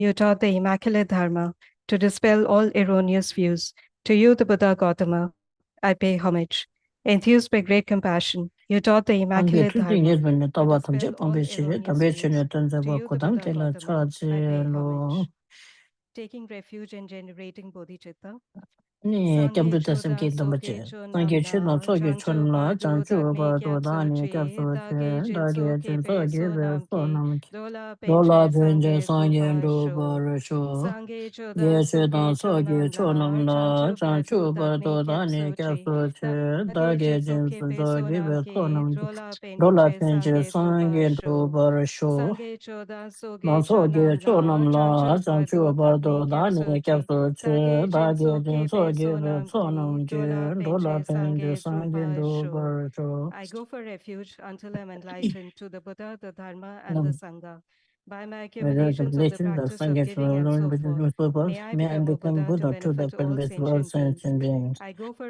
you taught the Immaculate Dharma to dispel all erroneous views. To you, the Buddha Gautama, I pay homage. Enthused by great compassion, you taught the Immaculate Dharma to dispel all erroneous views. To you, the Buddha Gautama, I pay homage. Taking refuge in generating bodhicitta, Sangye choda soke chonamla, chancho ba do dagne gyatso che, dage jinso ke pe sonam ke, dola penche sangye so ba sho. Sangye choda soke chonamla, chancho ba do dagne gyatso che, dage jinso ke pe sonam ke, dola penche sangye so ba sho. Sangye choda soke chonamla, chancho ba do dagne gyatso che, dage jinso ke pe sonam ke, dola penche sangye so ba sho. I go for refuge until I'm enlightened to the Buddha, the Dharma, and the Sangha. By my accumulations of the practice of giving and so forth, may I become a Buddha to benefit all sentient beings. I go for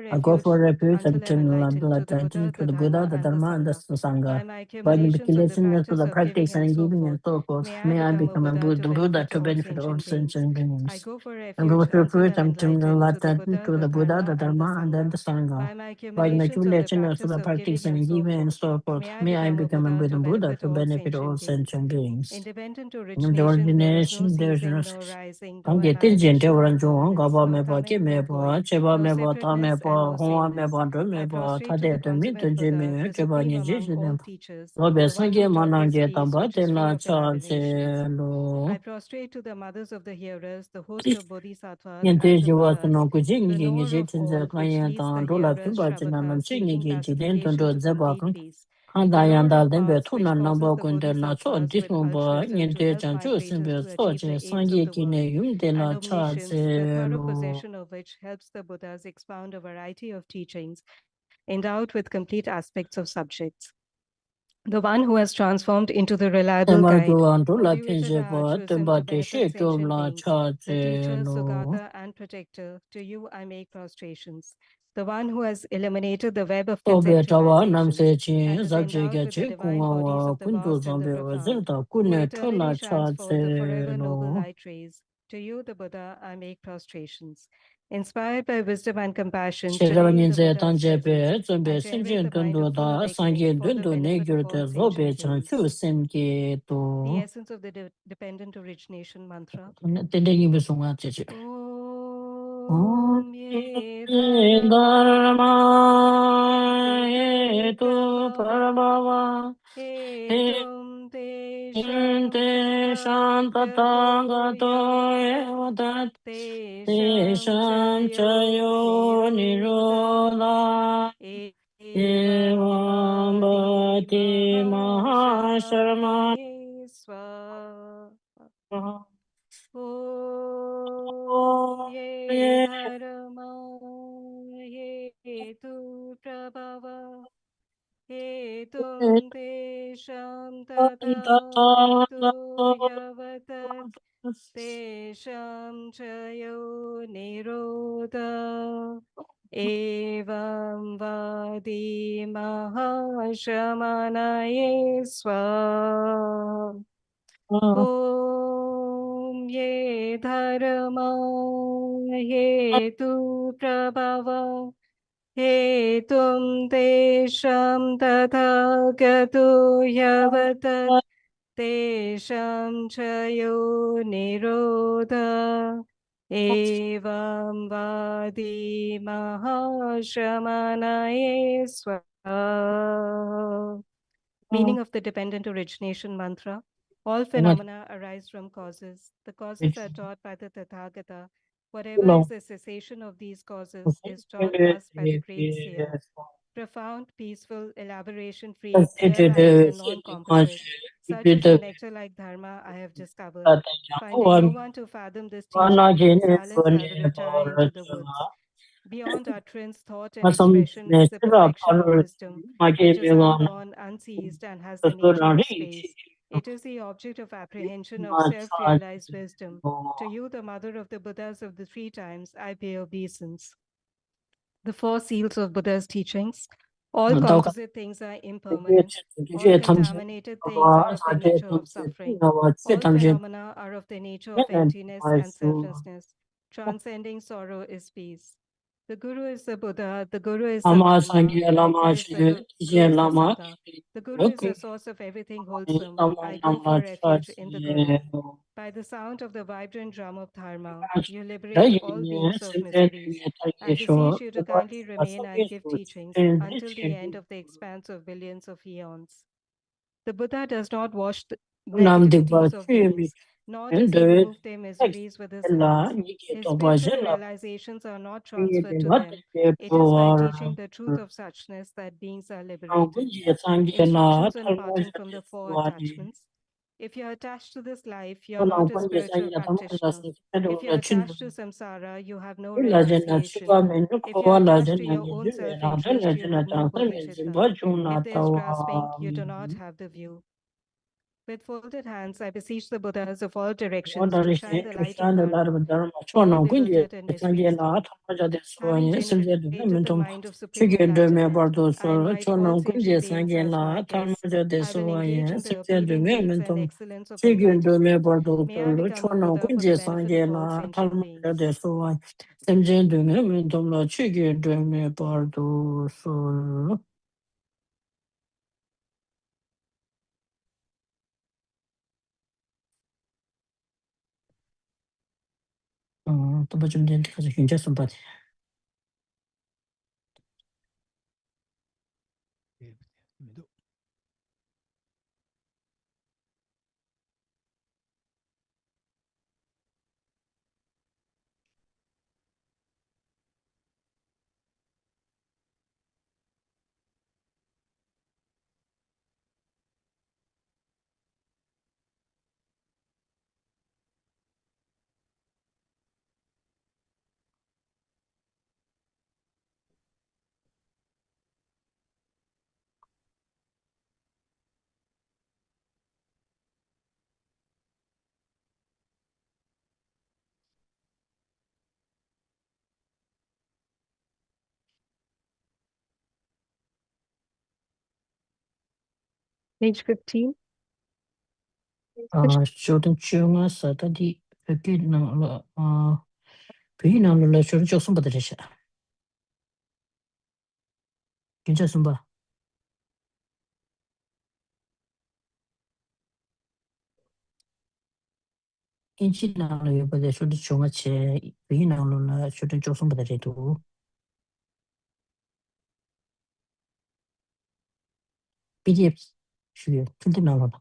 refuge until I'm enlightened to the Buddha, the Dharma, and the Sangha. By my accumulations of the practice of giving and so forth, may I become a Buddha to benefit all sentient beings. I go for refuge until I'm enlightened to the Buddha, the Dharma, and the Sangha. By my accumulations of the practice of giving and so forth, may I become a Buddha to benefit all sentient beings. Independent origination, there is no ceasing nor rising, though I lie rich in impermanence, no coming, no going, no separateness and no sameness. I prostrate to the consummate Buddha, the supreme among all teachers, the one who taught this peace which is free of denominations. I prostrate to the mothers of the hearers, the host of bodhisattvas and the Buddhas, the knower of all, which leads the hearers, Shravakas, seeking pacification to complete peace, the Lord of paths, which causes the bodhisattvas with altruism to help migrators to achieve the aims of the world, and omniscience, the thorough possession of which helps the Buddhas expound a variety of teachings endowed with complete aspects of subjects. The one who has transformed into the reliable guide, motivated by altruism to benefit sentient beings, the teacher, Sugata, and protector, to you I make prostrations. The one who has eliminated the web of conceptualization and is endowed with the divine bodies of the vast and the profound, who eternally shines forth the forever noble light rays. To you, the Buddha, I make prostrations. Inspired by wisdom and compassion, today in the Buddha's presence, I generate the mind of full awakening for the benefit of all sentient beings. The essence of the dependent origination mantra. Om ye dharma ye tu prabhava he tum te shantatagato evadat te sham chayo nirodha evam bhati mahasharmane swaha. Om ye dharma ye tu prabhava he tum te sham tatagato yavatat te sham chayo nirodha evam vadi mahashamanaye swaha. Om ye dharma ye tu prabhava he tum te sham tathagato yavatat te sham chayo nirodha evam vadi mahashamanaye swaha. Meaning of the dependent origination mantra. All phenomena arise from causes. The causes are taught by the Tathagata. Whatever is the cessation of these causes is taught us by the great seer. Profound, peaceful, elaboration-free, clear-eyed, and non-composite. Such is the nectar-like dharma I have discovered. Finding no one to fathom this teaching, in silence I will retire into the woods. Beyond utterance, thought, and expression is the perfection of wisdom, which is unborn, unceased, and has the nature of space. It is the object of apprehension of self-realized wisdom. To you, the mother of the Buddhas of the three times, I pay obeisance. The four seals of Buddha's teachings. All composite things are impermanent. All contaminated things are of the nature of suffering. All phenomena are of the nature of emptiness and selflessness. Transcending sorrow is peace. The Guru is the Buddha, the Guru is the Dharma, I is the Guru is the Sangha. The Guru is the source of everything wholesome. I go for refuge in the Guru. By the sound of the vibrant drum of Dharma, you liberate all beings of miseries. I beseech you to kindly remain and give teachings until the end of the expanse of billions of eons. The Buddha does not wash the negativities of beings, nor does he remove their miseries with his hands. His spiritual realizations are not transferred to them. It is by teaching the truth of suchness that beings are liberated. Instructions on parting from the four attachments. If you are attached to this life, you are not a spiritual practitioner. If you are attached to samsara, you have no renunciation. If you are attached to your own self-interest, you have no bodhicitta. If there is grasping, you do not have the view. With folded hands, I beseech the Buddhas of all directions to shine the light of Dharma, all bewildered and misplaced. Having generated the mind of supreme enlightenment, I invite all sentient beings as my guests. I will engage in the appealing waves and excellence of enlightenment. May I become a Buddha for the benefit of all sentient beings. Page 15. Shoten chunga satadi peki nangla peki nangla la shoten choksumba darisha. Kincha sumba. Kinchi nangla yobade shoten chunga che peki nangla la shoten choksumba daritu. PDF shuyo, kinti nangla.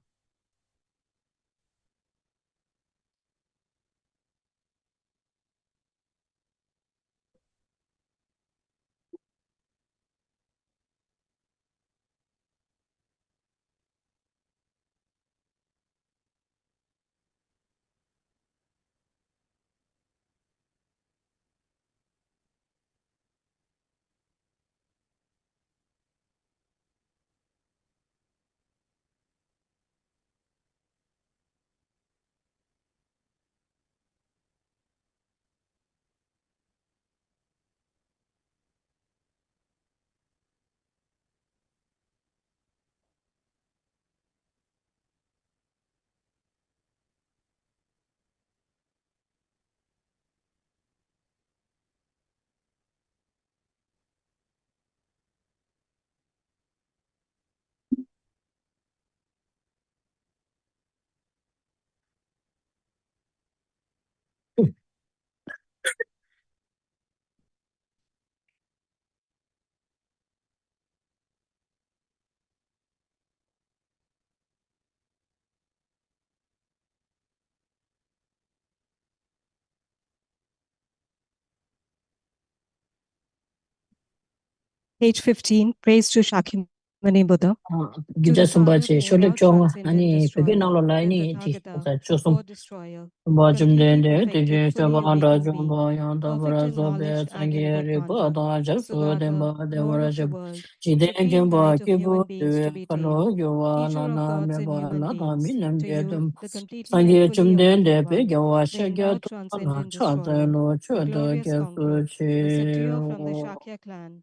Page 15. Praise to Shakyamuni Buddha. To Kincha the sumba Father, che the shoten avowed chunga transcendent ani peki destroyer, nangla la the ini ti Tathagata, chosum. or destroyer, Bajum completely dende perfected, tije fully chaba anda awakened being, jumbo yanda perfect in barazo knowledge be and in sangi good ripa conduct, da jasu Sugata, demba Lord demara of the jab world, jide supreme jumbo light of human kibu beings to dewe be tamed, kano yuwa teacher of nana gods and meba human la da beings, minam to you, jedum the completely and sangi fully chum dende awakened pe one, gyawa the shagya endowed tu na transcendent cha destroyer, no the chu da glorious kya conqueror, su chi the subduer from the Shakya clan,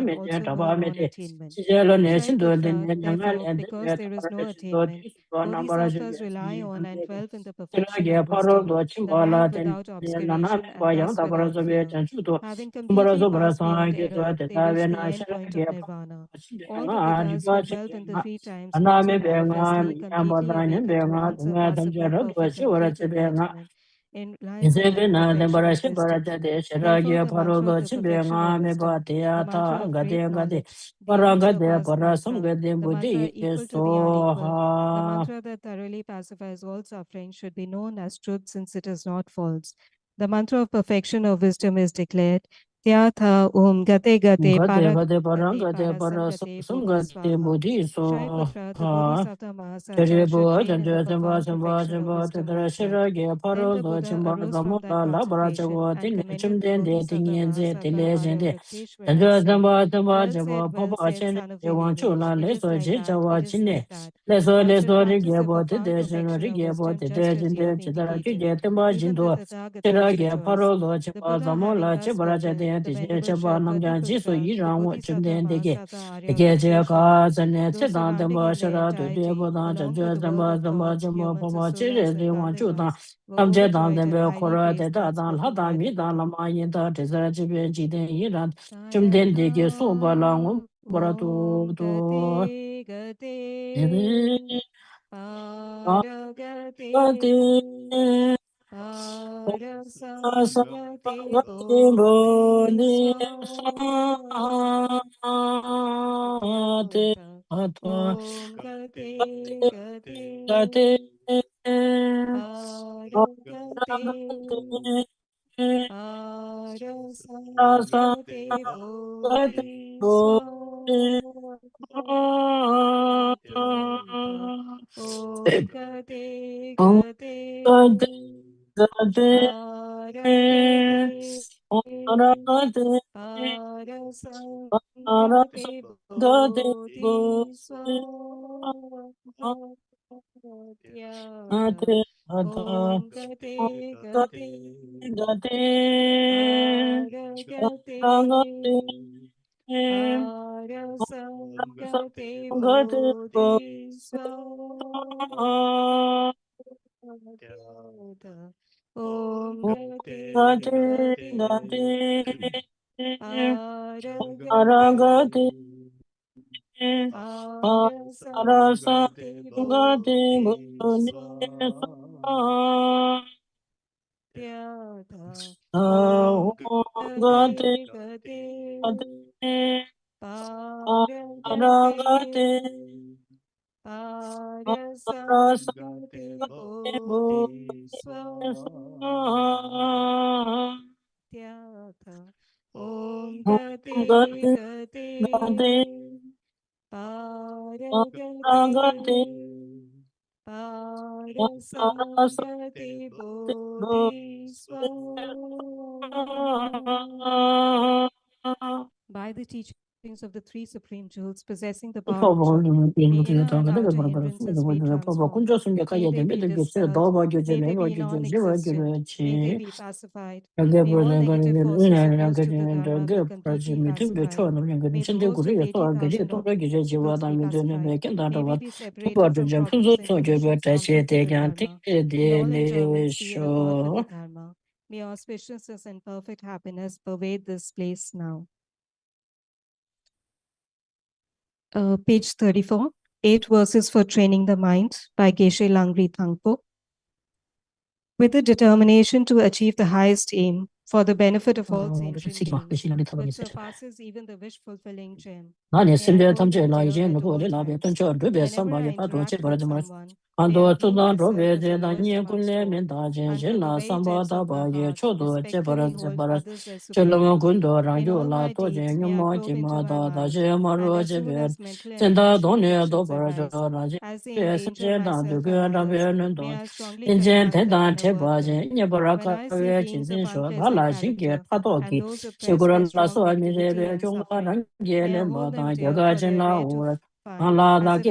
and also no non-attainment. Shai Putra, therefore, because there is no attainment, bodhisattvas rely on and dwell in the perfection of wisdom, the mind without obscuration and thus without fear. Having completely passed beyond error, there is the end point of nirvana. Nirvana. All the Buddhas who dwelt in the three time zones were manifestly completely awakened to answer possible perfect complete enlightenment. In line with that perfection of wisdom. Therefore, the mantra of the perfection of wisdom, the mantra of great knowledge, the unsurpassed mantra, the mantra equal to the unequal, the mantra that thoroughly pacifies all suffering should be known as truth since it is not false. The mantra of perfection of wisdom is declared. Tyatha Om Gate Gate Paragate Parasam Gate Bodhi Swaha. Shaiputra, the Bodhisattva Mahasaja, should reign in the profound perfection of wisdom also. Then the Buddha arose from that concentration and commended the Bodhisattva Mahasattva Well said, son of the universe. It is like that, it is like that. One should practice the profound perfection of wisdom just as you have indicated. Even the Tathagata rejoiced. The Buddha, having thus spoken, the Venerable Sharpati Putra, the Bodhisattva Mahasattva Arya Rinpoche, those surrounding him the entirety, along with the world of gods, humans, asuras, and Gandharvas, were overjoyed and highly praised thus, looking at the Buddha. Tayatha Om Gate Gate Paragate Parasangate Bodhiswaha Om Gate Gate Paragate Parasangate Bodhiswaha Om Gate Gate Paragate Parasangate Bodhiswaha Om Gate Gate Paragate Parasangate Bodhiswaha Om Gate Gate Paragate Parasangate Bodhiswaha Om Gate Gate Paragate Parasangate Bodhiswaha Om Gate Gate Paragate Parasangate Bodhiswaha By the teachings of the three supreme jewels possessing the power of truth, may inner and outer hindrances be transformed. May they be dispelled. May they be non-existent. May they be pacified. May all negative forces opposed to the Dharma be completely pacified. May the host of 80,000 obstacles be pacified. May we be separated from problems and conditions harmful to the Dharma. May all enjoyments be in accord with the Dharma. May auspiciousness and perfect happiness pervade this place now. Page 34, 8 verses for training the mind by Geshe Langri Thangpo. With the determination to achieve the highest aim for the benefit of all sentient beings, which surpasses even the wish-fulfilling gem. May I hold them dear at all times. Whenever I interact with someone, may I hold myself as the lowest amongst all, until the very depths of my heart, respectfully hold others as superior. In all my deeds, may I probe into my mind, and as soon as mental and emotional conditions arise, as they endanger myself and others, may I strongly confront them and avert them. When I see beings of unpleasant character and those oppressed by strong negativity and suffering, may I hold them dear for their rare to find, as if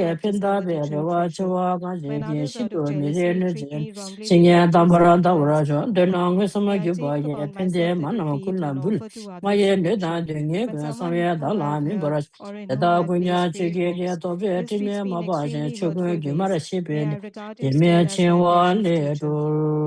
I've discovered a true treasure. When others out of jealousy treat me wrongly because they see flaws in me, may I take upon myself the defeat and offer to others solution. When someone whom I've hurt or in whom I've placed great hopes mistreats me in extremely hurtful ways, may I regard him still as my precious teacher.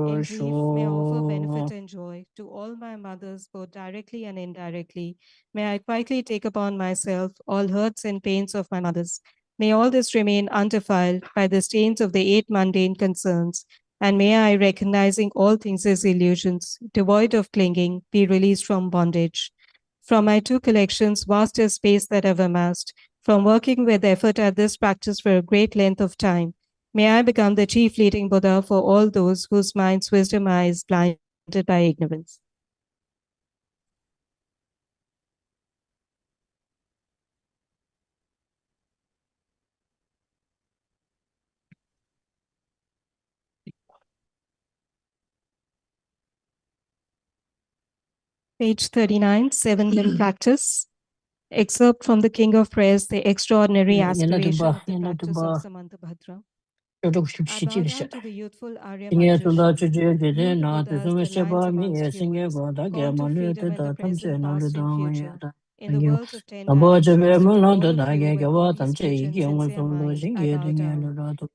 In brief, may I offer benefit and joy to all my mothers, both directly and indirectly. May I quietly take upon myself all hurts and pains of my mothers. May all this remain undefiled by the stains of the 8 mundane concerns, and may I, recognizing all things as illusions, devoid of clinging, be released from bondage. From my 2 collections, vast as space that I've amassed, from working with effort at this practice for a great length of time, may I become the chief leading Buddha for all those whose minds' wisdom eye is blinded by ignorance. Page 39, 7th Practice. Excerpt from the King of Prayers, the extraordinary aspiration of the practice of Samantabhadra. I bow down to the youthful Arya Manjushri, the Buddhas, the lines amongst humans, call to freedom in the present, past, and future. In the worlds of 10 dimensions, to all of you with all peace, and sincere mind, I bow down.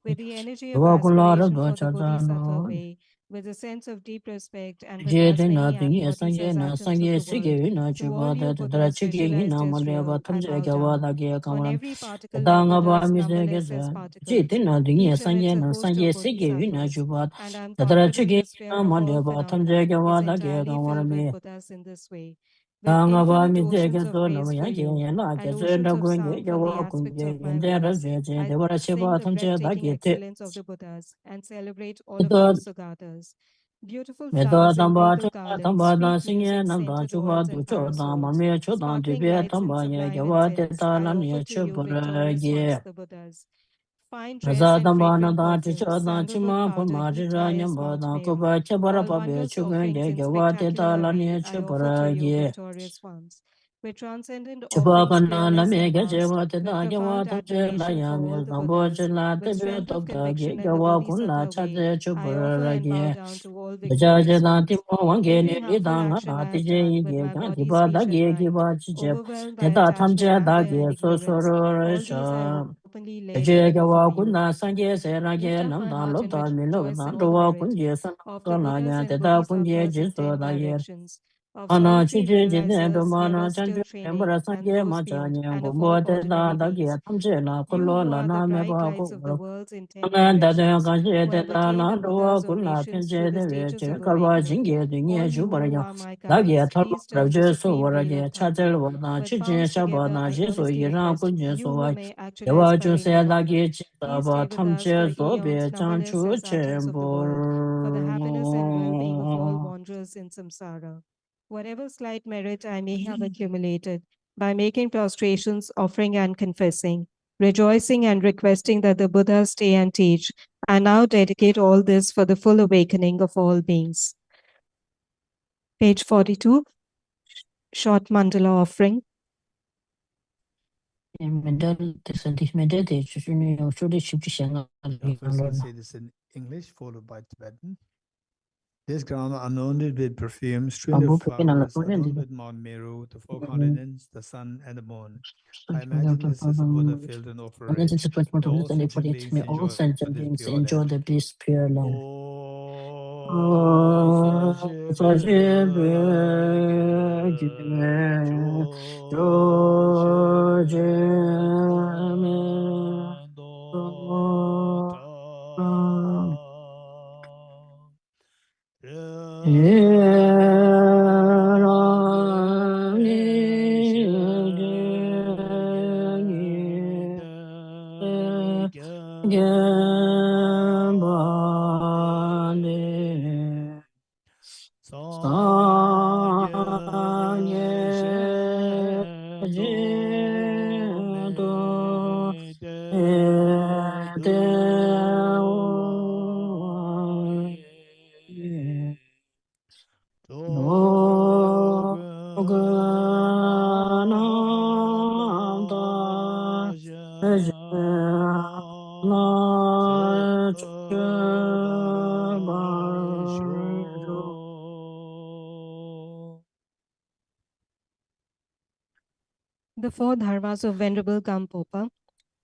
With the energy of aspiration for the Bodhisattva way, with a sense of deep respect, and with blasphemy at bodhisattvas of the world, to all you Buddhas, visualize this real, I bow down. On every particle are Buddhas, numberless as particles, each of it a host of bodhisattvas. And I'm caught within the sphere of all phenomena, is entirely filled with Buddhas in this way. With infinite oceans of praise for you, and oceans of sound from the aspects of my voice, I sing the breathtaking excellence of the Buddhas and celebrate all of your Sugatas. Beautiful flowers in purple garlands, sweet music scented oils and parasols, sparkling lights and sublime incense, I offer to you victorious ones, the Buddhas. Fine dress and fragrant perfumes, sandalwood powder, heaped high as Mount Meru, all wondrous offerings in spectacular array, I offer to you, victorious ones. With transcendent offerings, fearless and vast, with profound admiration for all the Buddhas, with strength of conviction in the Bodhisattva way, I offer and bow down to all victorious ones. Every harmful action I have done with my body, speech, and mind, overwhelmed by attachment and by ignorance, all these I openly lay bare before you. Lift up my heart and rejoice in the merit of the Buddhas and Bodhisattvas in 10 directions, of solitary realizers, ever still training, and those beyond, and of all ordinary beings. You who are the bright lights of the worlds in 10 directions, who have attained the Buddha's obeisance through the stages of awakening, all you who are my guides, please turn the supreme wheel of Dharma. With palms together, I earnestly request you who may actualize parinirvana, please stay with us for eons, numberless as atoms of the world, for the happiness and well-being of all wanderers in samsara. Whatever slight merit I may have accumulated by making prostrations, offering and confessing, rejoicing and requesting that the Buddha stay and teach, I now dedicate all this for the full awakening of all beings. Page 42, short mandala offering. The first will say this in English, followed by Tibetan. This ground anointed with perfume, strewn with flowers, adorned with Mount Meru, the 4 continents, the sun, and the moon. I imagine this as a Buddha field and offer it. May all sentient beings enjoy this pure land. Oh, The 4 dharmas of Venerable Gampopa.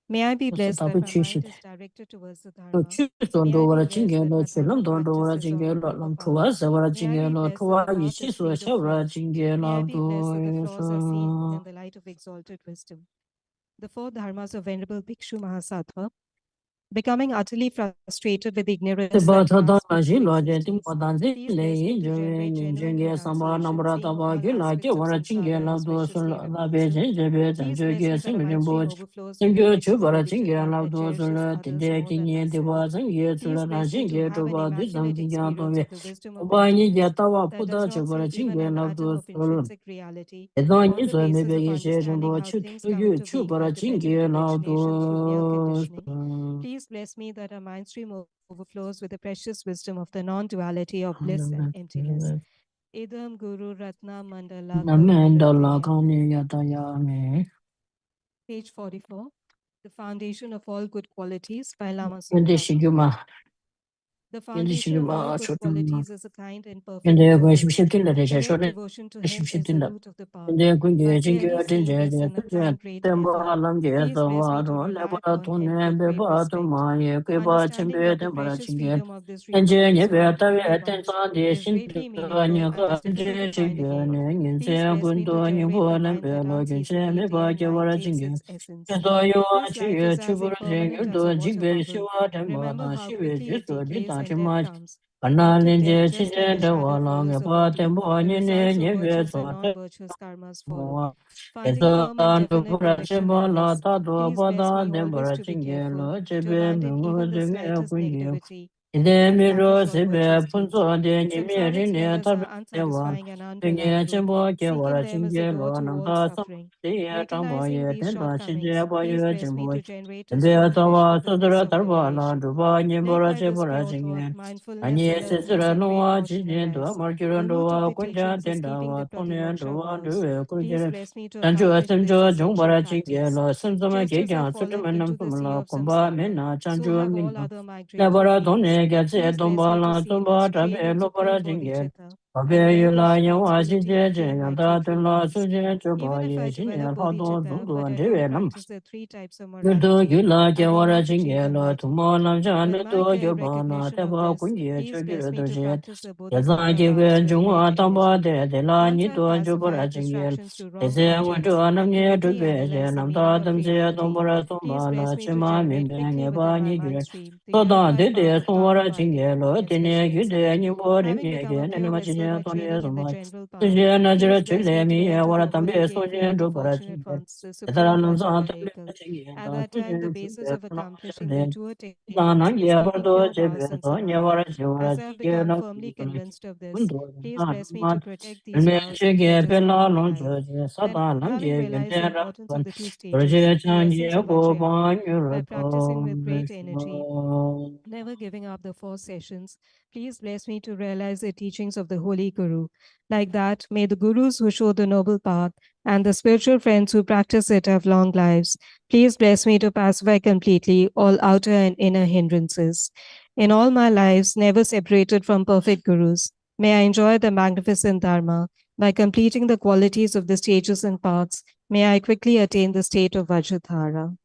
May I be blessed that my mind is directed directed towards the Dharma. Choose May on I over be a blessed that jingle, my Chilam thoughts don't over a practice is on the jingle, noble Lam path. Tua, Savara May I be jingle, blessed that Tua, the path is Isis, or freed of Shavara flaws. May I jingle, be blessed that the flaws are seen in the light of exalted wisdom. The four dharmas of Venerable Bhikshu Mahasattva, becoming utterly frustrated with ignorance that masks with coexistence. Please bless me to generate genuine renunciation, seeing all aspects of samsara as spaciously represented. Please bless me that my stream overflows with the precious Bodhicitta that cherishes others more than myself. Please bless me to have an immaculate experience of the wisdom of emptiness that does not seek even an atom of intrinsic reality, or the basis of understanding how things come into being by dependent originations from mere conditioning. Please bless me that our mind stream overflows with the precious wisdom of the non-duality of bliss and emptiness. Idam Guru Ratna Mandala Namendala Kavinirati. Kani Yatayami. Page 44. The Foundation of All Good Qualities by Lama Tsongkhapa. Yundishiguma, The foundation of all Yundishiguma, good Shotuma, qualities is a kind and and perfect they are going to Lord. shift in the Direct Shona, devotion to him shift is in the the root of the path. and they are going By to clearly seeing this and applying Jingle, great Tembo effort, Alam please bless me to Jetavado, rely upon him Lebaratune, with great Bebato respect. Maya, Keba Understanding Chimbe, that the precious Temperaching, freedom of this and Jenny reproduced Berta, reality provides is attention greatly to meaningful and is difficult to find again. Please bless me to generate the mind that unceasingly, day and night, takes its essence. This life is as impermanent as a water bubble. Remember how quickly it decays and death comes. After death, just like a shadow follows a body, the results of virtuous and non-virtuous karmas follow. Finding firm and definite conviction in this, please bless me always to be careful, to abandon even the slightest negativity, and establish all virtuous deeds. Samsaric spheres are unsatisfying and unreliable. Seeking them is the door to all suffering. Recognizing these shortcomings, please bless me to generate a strong wish for the bliss of liberation. Led by this pure thought, mindfulness, alertness, and great caution arise. The root of the teachings is keeping the Pratimoksha vows. Please bless me to accomplish this essential practice. Just as I've fallen into the sea of samsara, so have all other migrating beings. Please bless me to see the stream of supreme bodhicitta and bear the responsibility of freeing my true free ones. Even if I develop bodhicitta, but I don't practice the three types of morality, I will not achieve enlightenment. With my clear recognition of this, please bless me to practice the Bodhisattva vows with great energy. Once I've pacified distractions to wrong objects and quickly analyzed the meaning of reality, please bless me to generate quickly within my mind stream the unified path of Dharma binding, especially in Sangha. Having become a pure vessel by training in the general path, please bless me to enter the holy gateway of the fortunate ones, the supreme Prajnalayakal. At that time, the basis of accomplishing the true attainments is keeping pure vows and samadhi. As I have become firmly convinced of this, please bless me to protect these vows in the latest part of my life. Then, having realized the importance of the two stages, the essence of Vajrayana, by practicing with great energy, never giving up the four sessions, please bless me to realize the teachings of the Holy Guru. Like that, may the Gurus who show the noble path and the spiritual friends who practice it have long lives. Please bless me to pacify completely all outer and inner hindrances. In all my lives, never separated from perfect Gurus, may I enjoy the magnificent Dharma. By completing the qualities of the stages and paths, may I quickly attain the state of Vajradhara.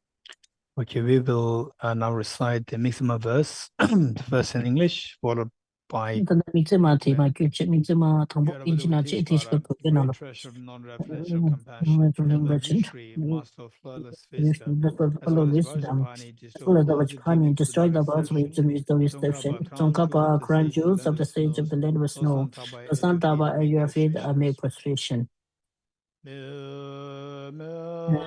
Okay, we will now recite the Mixima verse, the verse in English, followed by Miximati, my kitchen, Mixima, Tambo, Inchinachi, it is Bodhisattva, great treasure of non-referential compassion, the Vajrashri, master of flawless wisdom, as well as Vajrapani, destroy the world's destroy the world's deception, wisdom is the deception. Tsongkhapa, crown jewels of Tsongkhapa, the crown sage of jewels of the landless stage of snows, the land with snow. Santaba, The at your feet, Santaba I at make your feet, I make prostration. prostration. No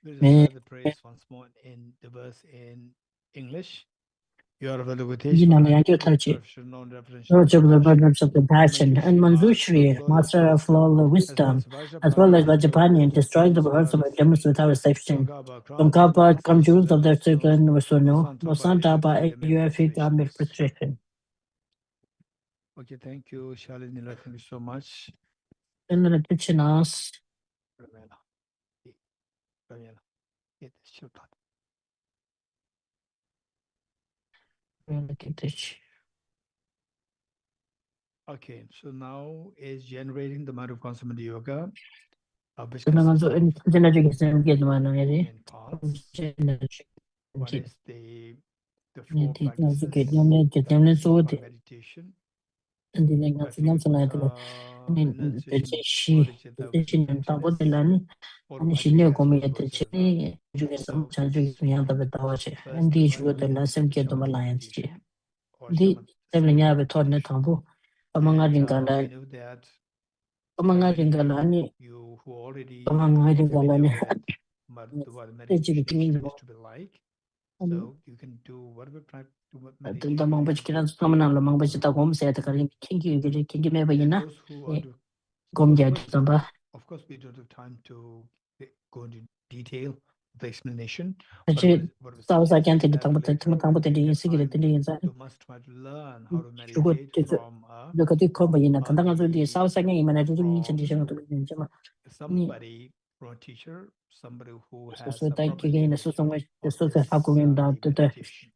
We'll recite the praise once more in the verse in English. You are available with non-referential Lordship of the burdens of compassion, and Manjushri, Master of all wisdom, as well as Vajapani, destroy the words of our demons without exception. Kamkapa, conjurers of their children, Vasuno, Vasantapa, UFE, Kamil frustration. Okay, thank you, Shalini. Thank you so much. In the kitchen, us. Okay, so now is generating the mind of consummate yoga, which In consists of main parts. One is the four practices by meditation. Renunciation, bodhicitta, which is mindfulness, followed by the aspirational bodhisattva. So it's first the meditation or shamatha state of meditation. And we know that many of you who already familiar with what meditation is supposed to be like, so you can do whatever type of meditation you want to do. And those who want to, of course, we don't have time to go into detail the explanation. What we suggest is that later when you get time, you must try to learn how to meditate from somebody, from a teacher, somebody who has a proper knowledge of this the meditation.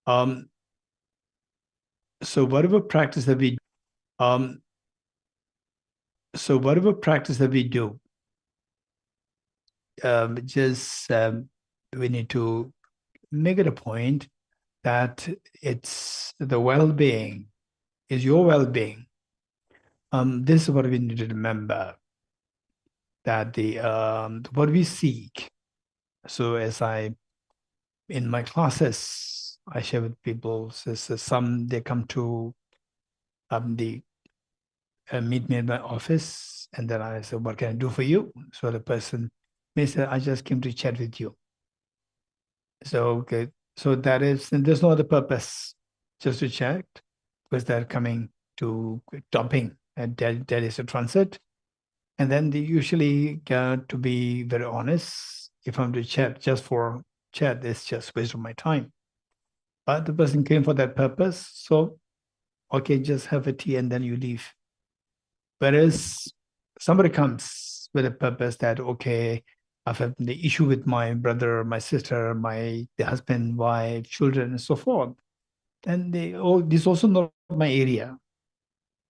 So whatever practice that we do, we need to make it a point that it's the well-being, is your well-being. This is what we need to remember, that what we seek. So as in my classes, I share with people, so some, they come to meet me at my office, and then I say, what can I do for you? So the person may say, I just came to chat with you. So, okay, so that is, and there's no other purpose, just to chat, because they're coming to dumping at Delhi is a transit. And then they usually get to be very honest. If I'm to chat just for chat, it's just waste of my time. But the person came for that purpose, so okay, just have a tea and then you leave. Whereas somebody comes with a purpose that, okay, I've had the issue with my brother, my sister, the husband, wife, children, and so forth. And this is also not my area.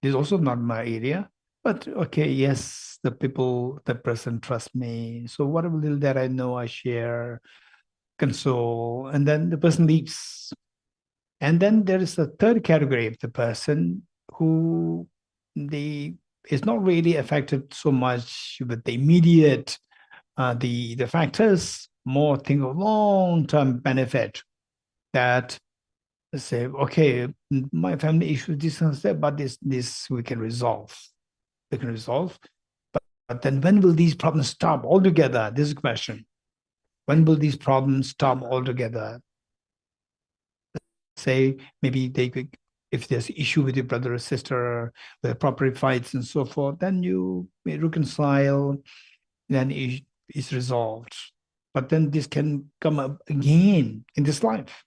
This is also not my area. But okay, yes, the person trusts me. So whatever little that I know, I share, console, and then the person leaves. And then there is a third category of the person who is not really affected so much with the immediate the factors, more think of long-term benefit, that say, okay, my family issues this and that, but this we can resolve. We can resolve. But then when will these problems stop altogether? This is the question. When will these problems stop altogether? Say, maybe if there's issue with your brother or sister, with property fights and so forth, then you may reconcile, then it's resolved. But then this can come up again in this life,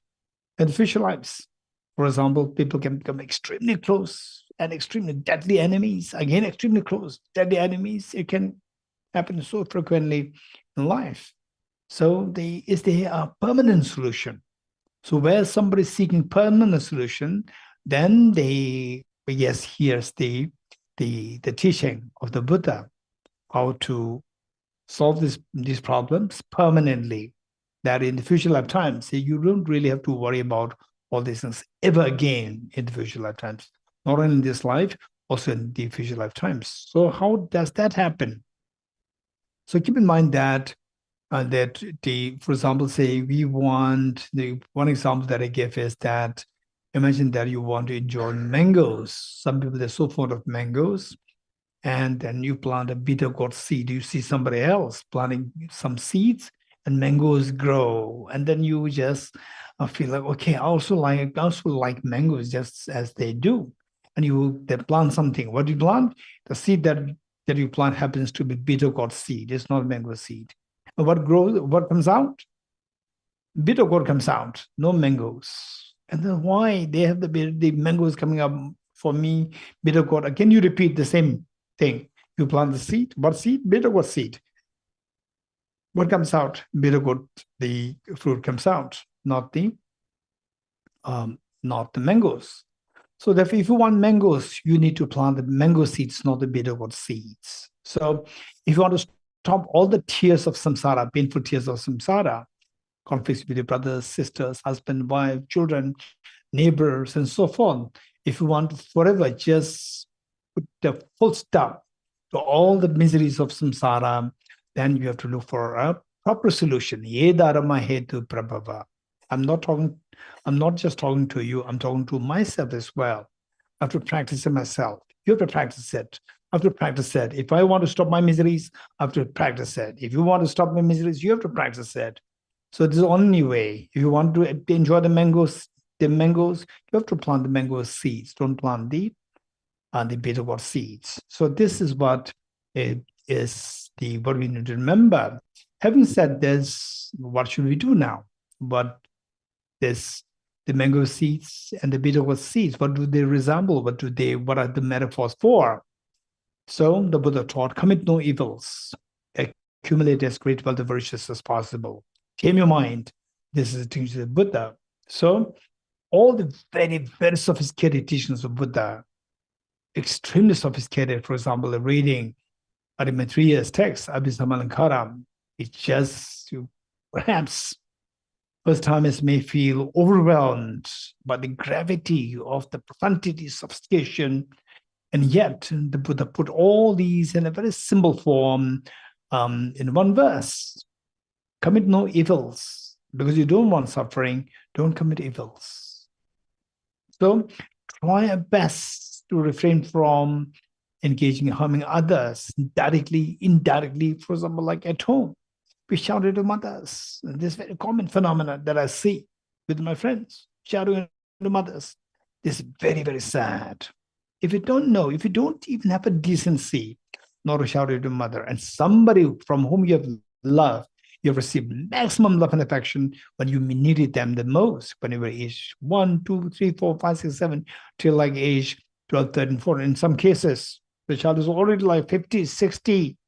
in future lives. For example, people can become extremely close and extremely deadly enemies. Again, extremely close, deadly enemies. It can happen so frequently in life. So is there a permanent solution? So where somebody is seeking permanent solution, then here's the teaching of the Buddha, how to solve these problems permanently, that in the future lifetimes, you don't really have to worry about all these things ever again in the future lifetimes, not only in this life, also in the future lifetimes. So how does that happen? So keep in mind that for example, say we want, the one example that I give is that, imagine that you want to enjoy mangoes. Some people, they're so fond of mangoes, and then you plant a bitter gourd seed. You see somebody else planting some seeds and mangoes grow. And then you just feel like, okay, I also like mangoes just as they do. And they plant something. What do you plant? The seed that you plant happens to be bitter gourd seed. It's not mango seed. And what comes out? Bitter gourd comes out, no mangoes. And then why they have the mangoes coming up for me, bitter gourd? Again, you repeat the same thing. You plant the seed. What seed? Bitter gourd seed. What comes out? Bitter gourd, the fruit comes out, not the mangoes. So therefore, if you want mangoes, you need to plant the mango seeds, not the bitter gourd seeds. So if you want to stop all the tears of samsara, painful tears of samsara, conflicts with your brothers, sisters, husband, wife, children, neighbors, and so forth, if you want to forever just put the full stop to all the miseries of samsara, then you have to look for a proper solution. Ye dharma hetu prabhava. I'm not just talking to you, I'm talking to myself as well. I have to practice it myself. You have to practice it. I have to practice it. If I want to stop my miseries, I have to practice it. If you want to stop my miseries, you have to practice it. So this is the only way. If you want to enjoy the mangoes, you have to plant the mango seeds. Don't plant the bitter gourd seeds. So this is what what we need to remember. Having said this, what should we do now? The mango seeds and the bitter gourd seeds, what do they resemble? What are the metaphors for? So the Buddha taught, commit no evils, accumulate as great wealth of virtues as possible. Tame your mind. This is the teaching of the Buddha. So all the very, very sophisticated teachings of Buddha, extremely sophisticated, for example, the reading of Maitreya's text, Abhisamalankara, it just, perhaps, first timers may feel overwhelmed by the gravity of the profundity, sophistication, and yet the Buddha put all these in a very simple form in one verse. Commit no evils. Because you don't want suffering, don't commit evils. So try your best to refrain from engaging in harming others, directly, indirectly, for example, like at home. We shouted to mothers. This very common phenomenon that I see with my friends, shouting to mothers. This is very, very sad. If you don't know, if you don't even have a decency not to shout at your mother, and somebody from whom you have loved, you have received maximum love and affection when you needed them the most, when you were age 1, 2, 3, 4, 5, 6, 7, till like age 12, 13, 14. In some cases, the child is already like 50, 60,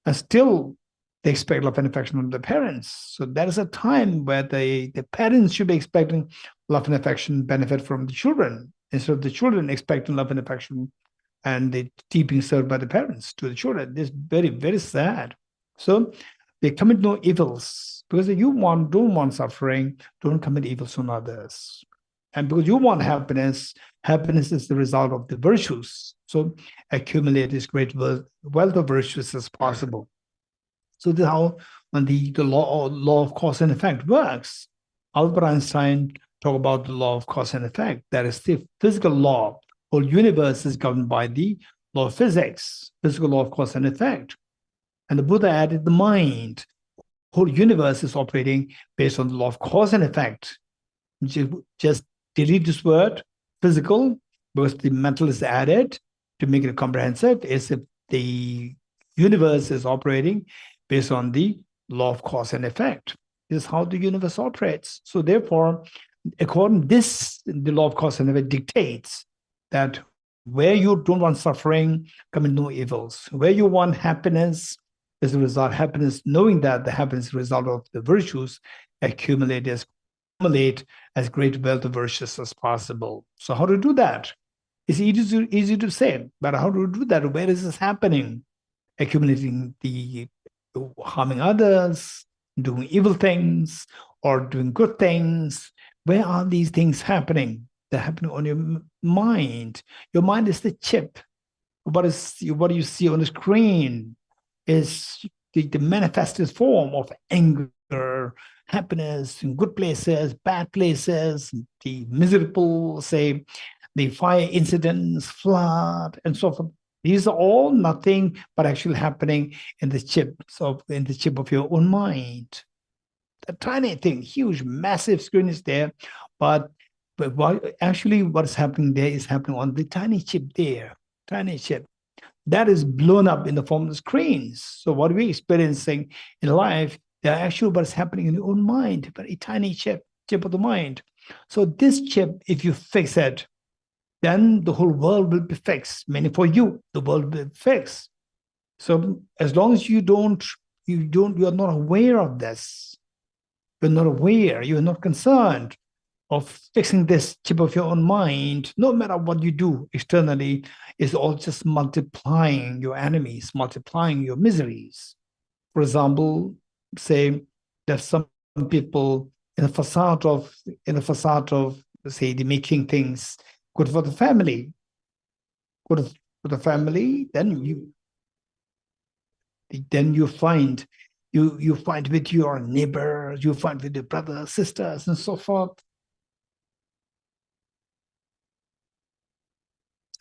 and still they expect love and affection from the parents. So that is a time where the parents should be expecting love and affection benefit from the children, instead of the children expecting love and affection and the tea being served by the parents to the children. This is very, very sad. So they commit no evils, because if you don't want suffering, don't commit evils on others. And because you want happiness, happiness is the result of the virtues. So accumulate as great wealth of virtues as possible. So this is how the law of cause and effect works. Albert Einstein talked about the law of cause and effect. That is the physical law. Whole universe is governed by the law of physics, physical law of cause and effect. And the Buddha added the mind. Whole universe is operating based on the law of cause and effect. Just delete this word, physical, because the mental is added to make it comprehensive, as if the universe is operating based on the law of cause and effect. This is how the universe operates. So therefore, according to this, the law of cause and effect dictates that where you don't want suffering, commit no evils. Where you want happiness, as a result, happiness, knowing that the happiness is a result of the virtues, accumulate as great wealth of virtues as possible. So how to do that? It's easy to say, but how to do that? Where is this happening? Accumulating harming others, doing evil things, or doing good things. Where are these things happening? They're happening on your mind. Your mind is the chip. What you see on the screen is the manifested form of anger, happiness, in good places, bad places, the miserable, say, the fire incidents, flood, and so forth. These are all nothing but actually happening in the chip of your own mind. A tiny thing, huge, massive screen is there, but what is happening there is happening on the tiny chip there, tiny chip. That is blown up in the form of the screens. So what we're experiencing in life, they're actually what's happening in your own mind, but a tiny chip of the mind. So this chip, if you fix it, then the whole world will be fixed. Meaning for you, the world will be fixed. So as long as you are not aware of this, you're not aware, you're not concerned of fixing this chip of your own mind, no matter what you do externally, is all just multiplying your enemies, multiplying your miseries. For example, say that some people in the facade of say the making things good for the family, good for the family, then you find with your neighbors, you find with your brothers, sisters, and so forth.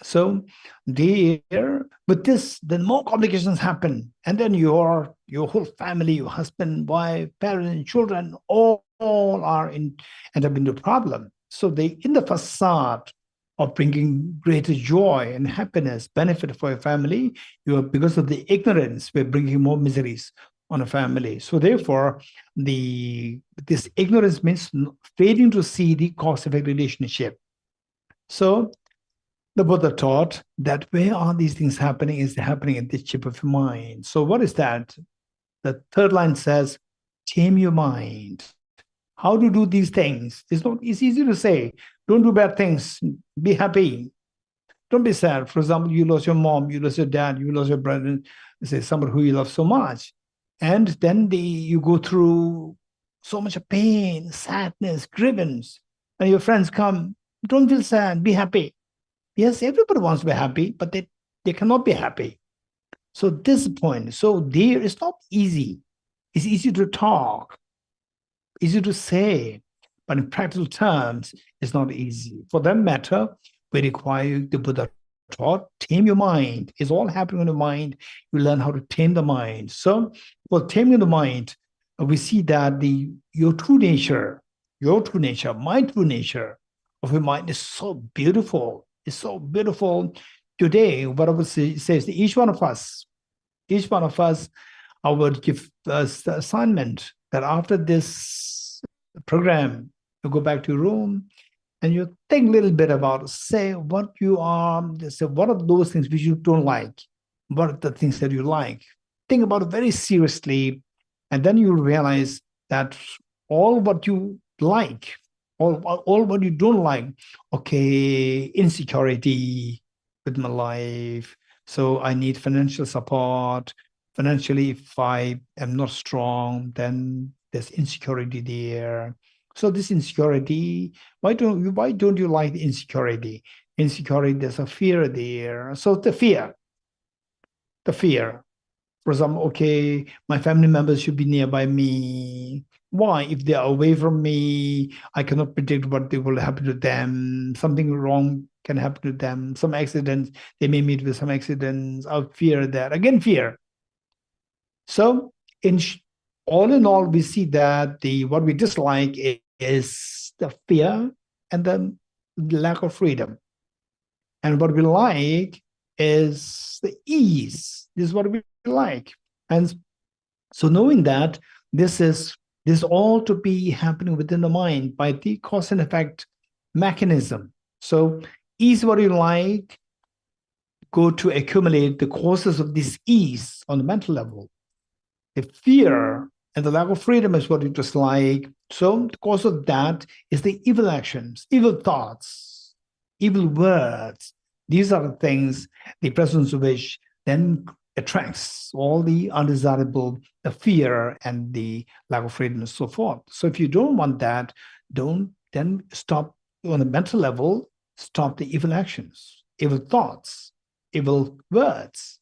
So there, with this, then more complications happen. And then your whole family, your husband, wife, parents, children, all are end up in the problem. So they, in the facade of bringing greater joy and happiness, benefit for your family, because of the ignorance, we're bringing more miseries on a family. So therefore, this ignorance means failing to see the cause-effect relationship. So the Buddha taught that where are these things happening is happening in the chip of your mind. So what is that? The third line says, tame your mind. how to do these things. It's easy to say, don't do bad things, be happy. Don't be sad. For example, you lost your mom, you lost your dad, you lost your brother, say somebody who you love so much. And then you go through so much pain, sadness, grievance, and your friends come, don't feel sad, be happy. Yes, everybody wants to be happy, but they cannot be happy. So this point, so there it's not easy. It's easy to talk, easy to say, but in practical terms, it's not easy. For that matter, we require the Buddha taught, tame your mind. It's all happening in the mind. You learn how to tame the mind. So for taming the mind, we see that your true nature, my true nature of your mind is so beautiful. It's so beautiful. Today, what I would say says that each one of us, I would give us the assignment that after this program, you go back to your room and you think a little bit about, say what you are, say what are those things which you don't like? What are the things that you like? Think about it very seriously, and then you realize that all what you like, all what you don't like, okay, insecurity with my life, so I need financial support. Financially, if I am not strong, then there's insecurity there. So this insecurity, why don't you like the insecurity? Insecurity, there's a fear there. So the fear. For example, okay, my family members should be nearby me. Why? If they are away from me, I cannot predict what will happen to them. Something wrong can happen to them. Some accidents, they may meet with some accidents. I fear that. Again, fear. So all in all, we see that what we dislike is the fear and the lack of freedom. And what we like is the ease. This is what we like. And so knowing that this all to be happening within the mind by the cause and effect mechanism. So ease what you like, go to accumulate the causes of this ease on the mental level. The fear and the lack of freedom is what you dislike. So the cause of that is the evil actions, evil thoughts, evil words. These are the things, the presence of which then attracts all the undesirable, the fear and the lack of freedom and so forth. So if you don't want that, don't then stop on the mental level, stop the evil actions, evil thoughts, evil words.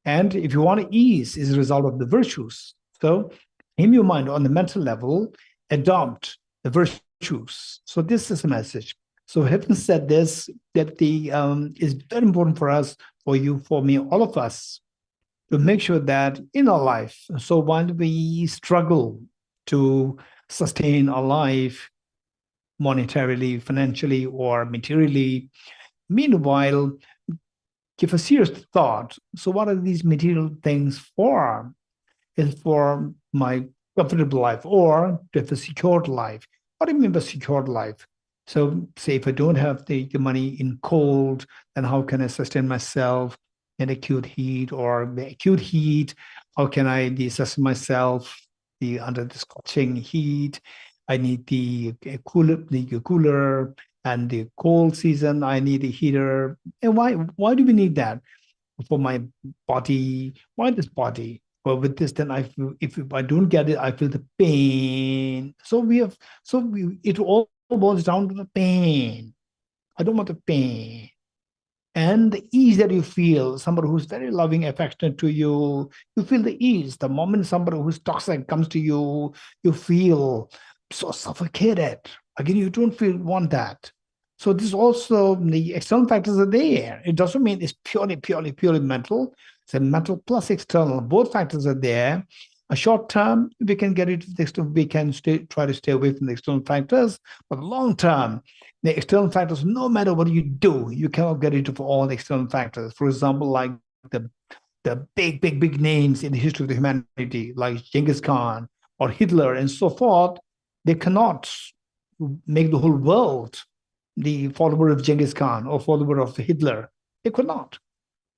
And if you want to ease, is a result of the virtues. So in your mind, on the mental level, adopt the virtues. So this is a message. So having said this, that is very important for us, for you, for me, all of us, to make sure that in our life, so while we struggle to sustain our life monetarily, financially, or materially, meanwhile, give a serious thought. So what are these material things for? Is for my comfortable life or to have a secured life. What do you mean by secured life? So say if I don't have the money in cold, then how can I sustain myself in acute heat, or the acute heat? How can I sustain myself under the scorching heat? I need the cooler, and the cold season, I need a heater. And why do we need that? For my body. Why this body? Well, with this, then I feel, if I don't get it, I feel the pain. It all boils down to the pain. I don't want the pain. And the ease that you feel, somebody who's very loving, affectionate to you, you feel the ease. The moment somebody who's toxic comes to you, you feel so suffocated. Again, you don't want that. So this also, the external factors are there. It doesn't mean it's purely mental. It's a mental plus external. Both factors are there. A short term, we can get it to the external, we can try to stay away from the external factors. But long term, the external factors, no matter what you do, you cannot get rid of all the external factors. For example, like the big names in the history of the humanity, like Genghis Khan or Hitler and so forth, they cannot make the whole world the follower of Genghis Khan or follower of Hitler. They could not.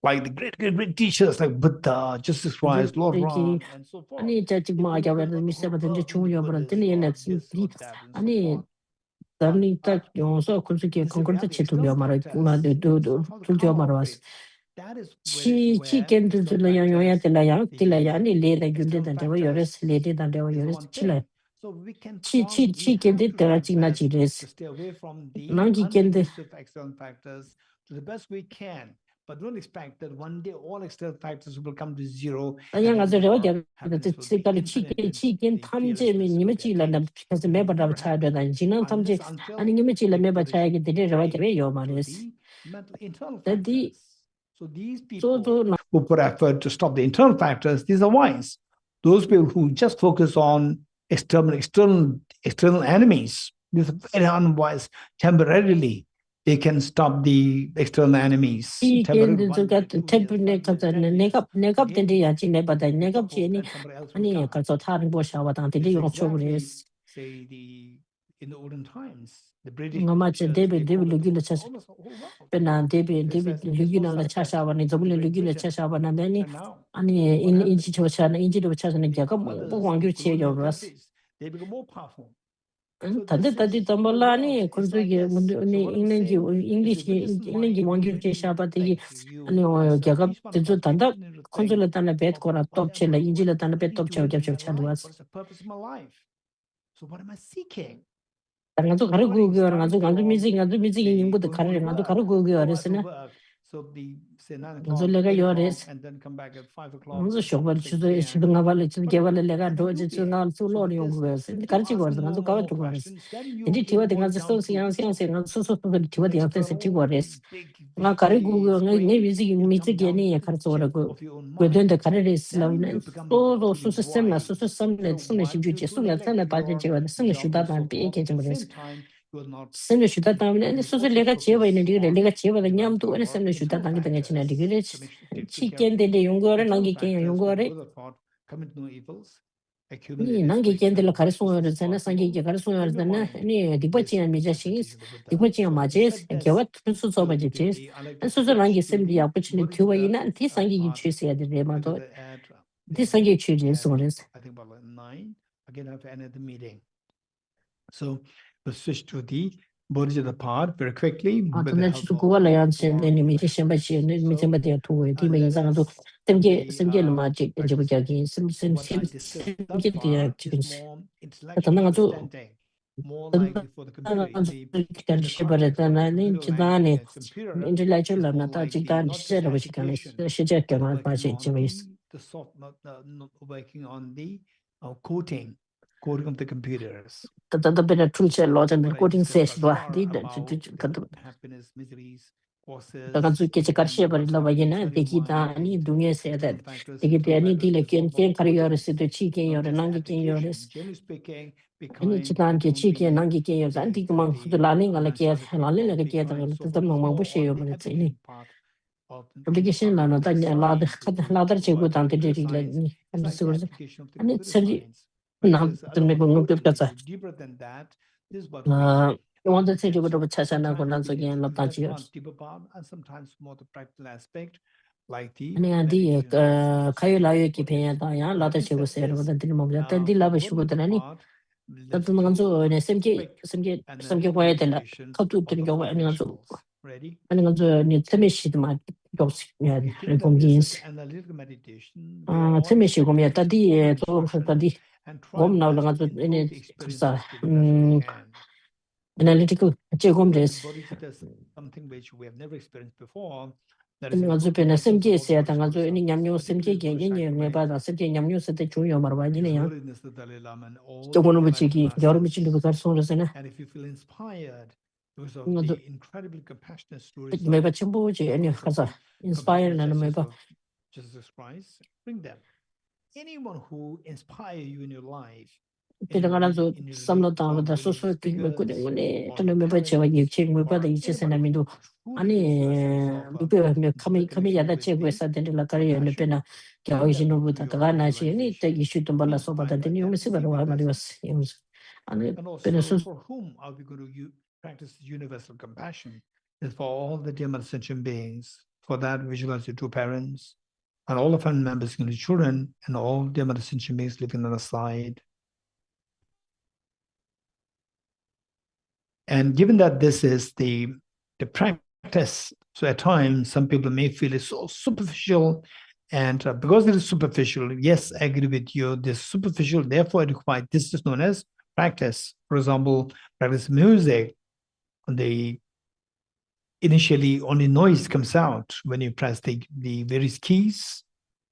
like the great teachers like Buddha, Jesus Christ, Lord Ram, and so forth. Ani chachi ma ya ber mi se baden de chung yo ber den ye net pri ani darni ta yo so kun ke kon ta che tu yo mara ma de do tu yo mara was chi ken tu la ya yo ya te la ya ni le da gyu de da de yo res le de da de yo res chi la chi ken de ta chi na chi res stay away from the nang ki ken de unconducive external factors to the best we can. But don't expect that one day all external factors will come to zero. yang ga de wa ya de chi ken tham je mi ni me chi la na because me ba da cha de da ji nang tham je ani ni me chi la me ba cha ge de ra wa ja yo ma res that the so these people who put effort to stop the internal factors, these are wise. Those people who just focus on external enemies, these are very unwise. Temporarily, they can stop the external enemies. Say in the olden times, the British David Lugina Chas Pena David Lugina La Chashavan is only Lugina Chashavan and any in Inchichana, Inchichana and Jacob, one you cheer your Russ. they become more powerful. Tadi Tambalani, English, one you Shabati, and Jacob, the Zutanda, Consulatana Bet, Kora top chilla, Injilatana Bet top chow was. What's the purpose of my life? So what am I seeking? So the and then come back at 5 o'clock. Send shoot that down and so lega chewa in a lega chewa the yam to and send shoot that down in a degree. Chicken de younger and Nangi Yungore. Nangi can de la Carson and Sangi Carson than any Dipachi and Mijashis, Dipachi and Majes, and Kawat, so much chase. And so the Rangi sent the opportunity to in and this Sangi you choose at the Remato. This Sangi chooses so is. I think about 9 again after another meeting. So we'll switch to the Bodhisattva part very quickly. Let's go alliance and imitation machine, meeting with their two teammates and some magic and Jabaki, some get the chickens. More likely for the computer. Intellectual Nata Chikan said which can shijak the software working on the coding of the computers. The better truth lot and recording says happiness, miseries, causes. They keep any doing say that they get any deal can carry your chicken or nangi yours. Generally speaking, Any chicken, chicken, nangi yours, antique among the laning like a lalling like a cat, the Mama Bush over its any obligation. Another ladder check with anti and the source. And it's not the making deeper than that. This is what I want to say you would have Chasana once again, not that years. And sometimes more the practical aspect, like the Kayla keeping a lot of she was said with the Dimom, the love sugar than any. That's the Manzo and some quiet and how to go any other. Ready? And also need to miss it my dogs. Analytical meditation. Timishi go me at the Gom now in it. Analytical checkumdes. Something which we have never experienced before. Also, pen a sim case at an also any yam sim cake in about a city yam use at the Chuyo Marvadina. The one of which he Jormich to the person. And if you feel inspired because of the incredibly compassionate stories, maybe Chimboji and your inspired and maybe Jesus Christ, bring them. Anyone who inspire you in your life. Some not down with the social thing we couldn't to remember you check my brother, you just and I mean, coming at that check with la career and the penna, original with the Rana, she need take you shoot to Balaso, but then you miss it, but was and also for whom are we going to practice universal compassion? Is for all the dim ascension beings. For that, visualize your two parents and all the family members, including children, and all their mother sentient beings living on the side. And given that this is the practice, so at times some people may feel it's so superficial, and because it is superficial, yes, I agree with you, this superficial, therefore it requires, this is known as practice. For example, practice music, initially only noise comes out when you press the various keys,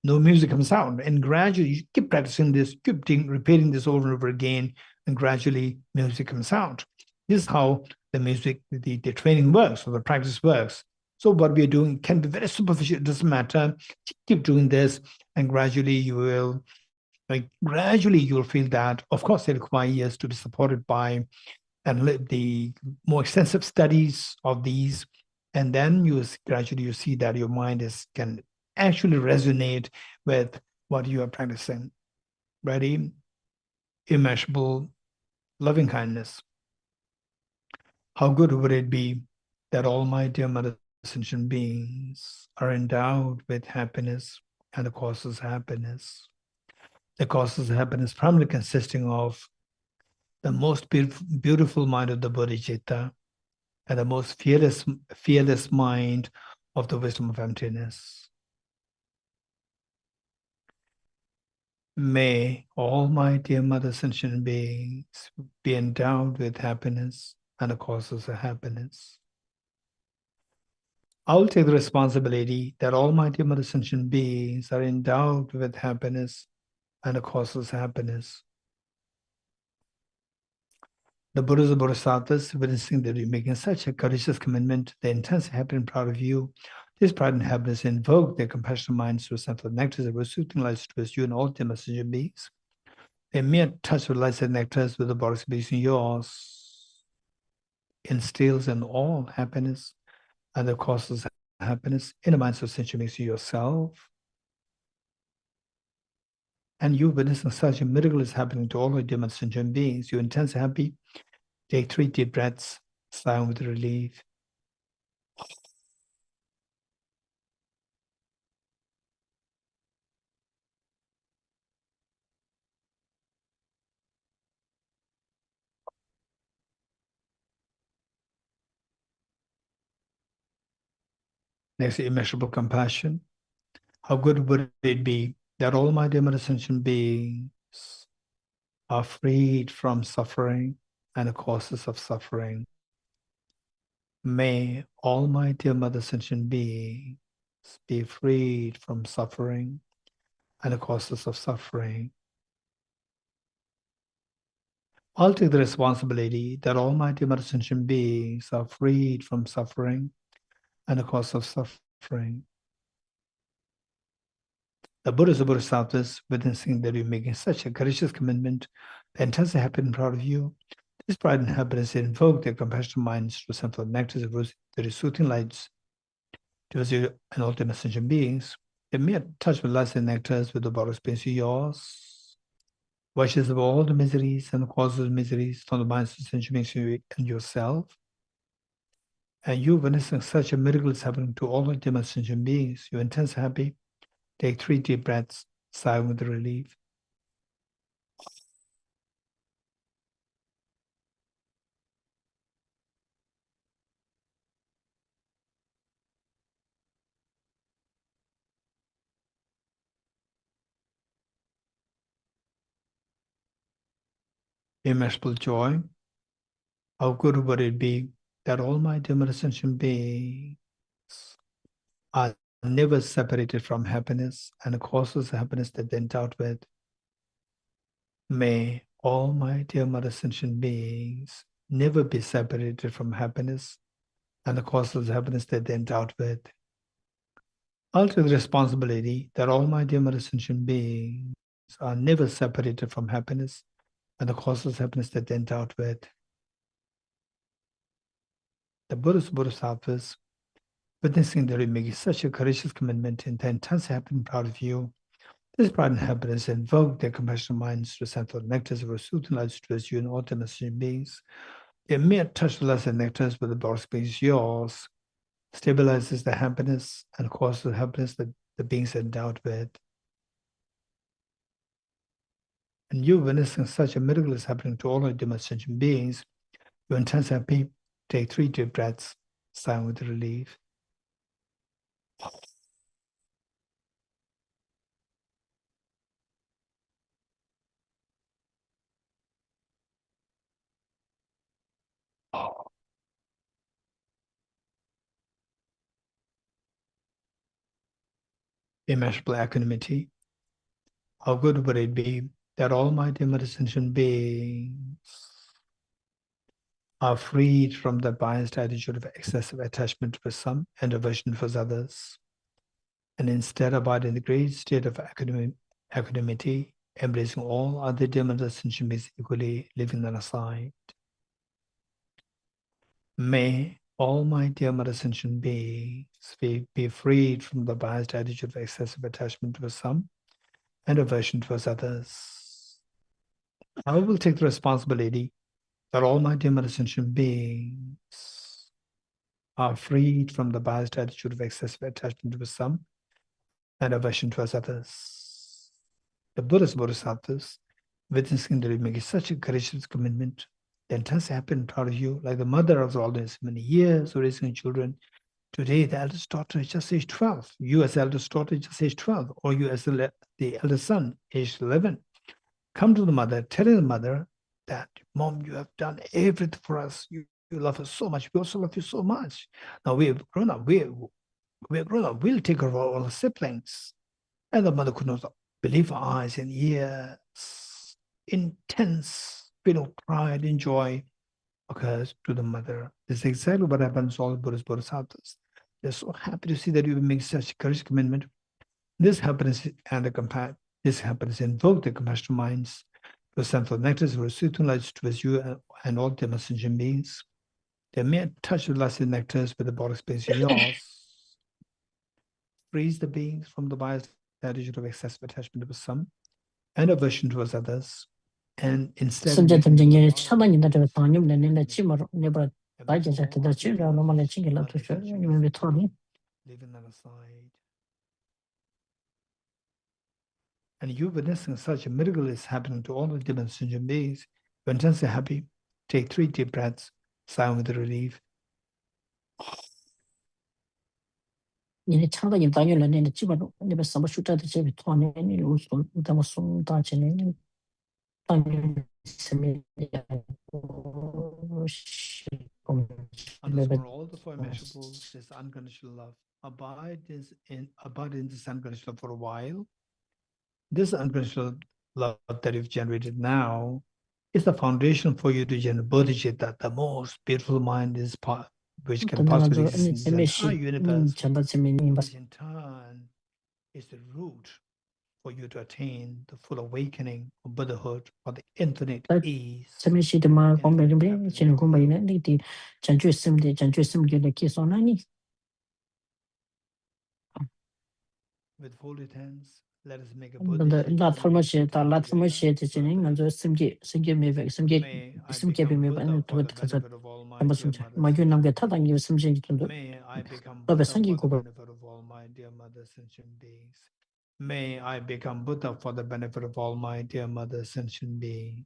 no music comes out, and gradually you keep practicing this, keep repeating this over and over again, and gradually music comes out. This is how the music, the training works, or the practice works. So what we are doing can be very superficial, it doesn't matter, keep doing this, and gradually you will, you'll feel that, of course, it requires years to be supported by and the more extensive studies of these, and then you gradually see that your mind can actually resonate with what you are practicing. Ready? Immeasurable loving kindness. How good would it be that all my dear mother sentient beings are endowed with happiness and the causes of happiness. The causes of happiness primarily consisting of the most beautiful mind of the bodhicitta and the most fearless mind of the wisdom of emptiness. May all my dear mother sentient beings be endowed with happiness and the causes of happiness. I will take the responsibility that all my dear mother sentient beings are endowed with happiness and the causes of happiness. The Buddhas and Bodhisattvas, witnessing that you're making such a courageous commitment, the intense happy and proud of you, this pride and happiness invoke their compassionate minds to ascend the nectars of soothing lights towards you and all their messenger beings. A mere touch of lights and nectars with the bodies beings in yours instills in all happiness and the causes of happiness in the minds of sentient beings yourself. And you witnessing such a miracle is happening to all the dear sentient beings. You're intensely happy. Take 3 deep breaths, sigh with relief. Next, immeasurable compassion. How good would it be that all my dear sentient beings are freed from suffering and the causes of suffering. May all my dear mother sentient beings be freed from suffering and the causes of suffering. I'll take the responsibility that all my dear mother sentient beings are freed from suffering and the cause of suffering. The Buddhas and Bodhisattvas, witnessing that you're making such a courageous commitment, the intensely happy and proud of you, this pride and happiness invoke their compassionate minds to ascend the nectars of the soothing lights towards you and all the messenger beings. A mere touch with lights and nectars with the bodies beings yours, washes of all the miseries and the causes of miseries from the minds of sentient beings and yourself. And you witnessing such a miracle is happening to all the messenger beings. You're intensely happy. Take 3 deep breaths, sigh with relief. Immeasurable joy. How good would it be that all my dear sentient beings are never separated from happiness and the causes of happiness that they're endowed with. May all my dear mother sentient beings never be separated from happiness and the causes of happiness that they're endowed with. I'll take the responsibility that all my dear mother sentient beings are never separated from happiness and the causes of happiness that they're endowed with. The Buddhas, Bodhisattvas, witnessing that we make such a courageous commitment and the intense happy and proud of you, this pride and happiness invoke their compassionate minds to ascend the nectars of soothing lights towards you and all the messenger beings. A mere touch of lights and nectars with the bodies beings yours, stabilizes the happiness and causes the happiness that the beings are endowed with. And you witnessing such a miracle is happening to all our dimension beings. You intense happy, take 3 deep breaths, sigh with relief. Immeasurable equanimity. How good would it be that almighty meditation beings are freed from the biased attitude of excessive attachment for some and aversion for others, and instead abide in the great state of equanimity, embracing all other demons sentient beings equally, leaving them aside. May all my dear mother sentient beings be freed from the biased attitude of excessive attachment towards some and aversion towards others. I will take the responsibility that all my dear mother sentient beings are freed from the biased attitude of excessive attachment towards some and aversion towards others. The Buddhist Bodhisattvas, witnessing that we make such a courageous commitment, the intense happiness proud of you, like the mother of all these many years of raising children. Today, the eldest daughter is just age 12. You as eldest daughter is just age 12, or you as the eldest son, age 11. Come to the mother, telling the mother that, Mom, you have done everything for us. You love us so much. We also love you so much. Now we've grown up. We're grown up. We'll take care of all our siblings. And the mother could not believe her eyes and ears. Intense, pride and joy occurs to the mother. This is exactly what happens to all the Buddhist Bodhisattvas. They're so happy to see that you make such courageous commitment. This happens invoke the compassionate minds to send for nectars who receive lights towards you and all the messenger beings. They may touch the lasting nectars with the body space of yours. Frees the beings from the biased attitude of excessive attachment to some and aversion towards others. And instead of living the aside. And you witnessing such a miracle is happening to all the dimension beings. When intensely happy, take 3 deep breaths, sigh with relief. Underscore all the 4 immeasurables, this unconditional love. Abide in this unconditional love for a while. This unconditional love that you've generated now is the foundation for you to generate bodhicitta, the most beautiful mind is which can possibly exist in the entire universe, which in turn is the root for you to attain the full awakening of Buddhahood or the infinite ease. With folded hands, let us make a bodhicitta. May I become Buddha for the benefit of all my dear mothers. May I become Buddha for the benefit of all my dear mothers sentient beings. May I become Buddha for the benefit of all my dear mothers sentient beings.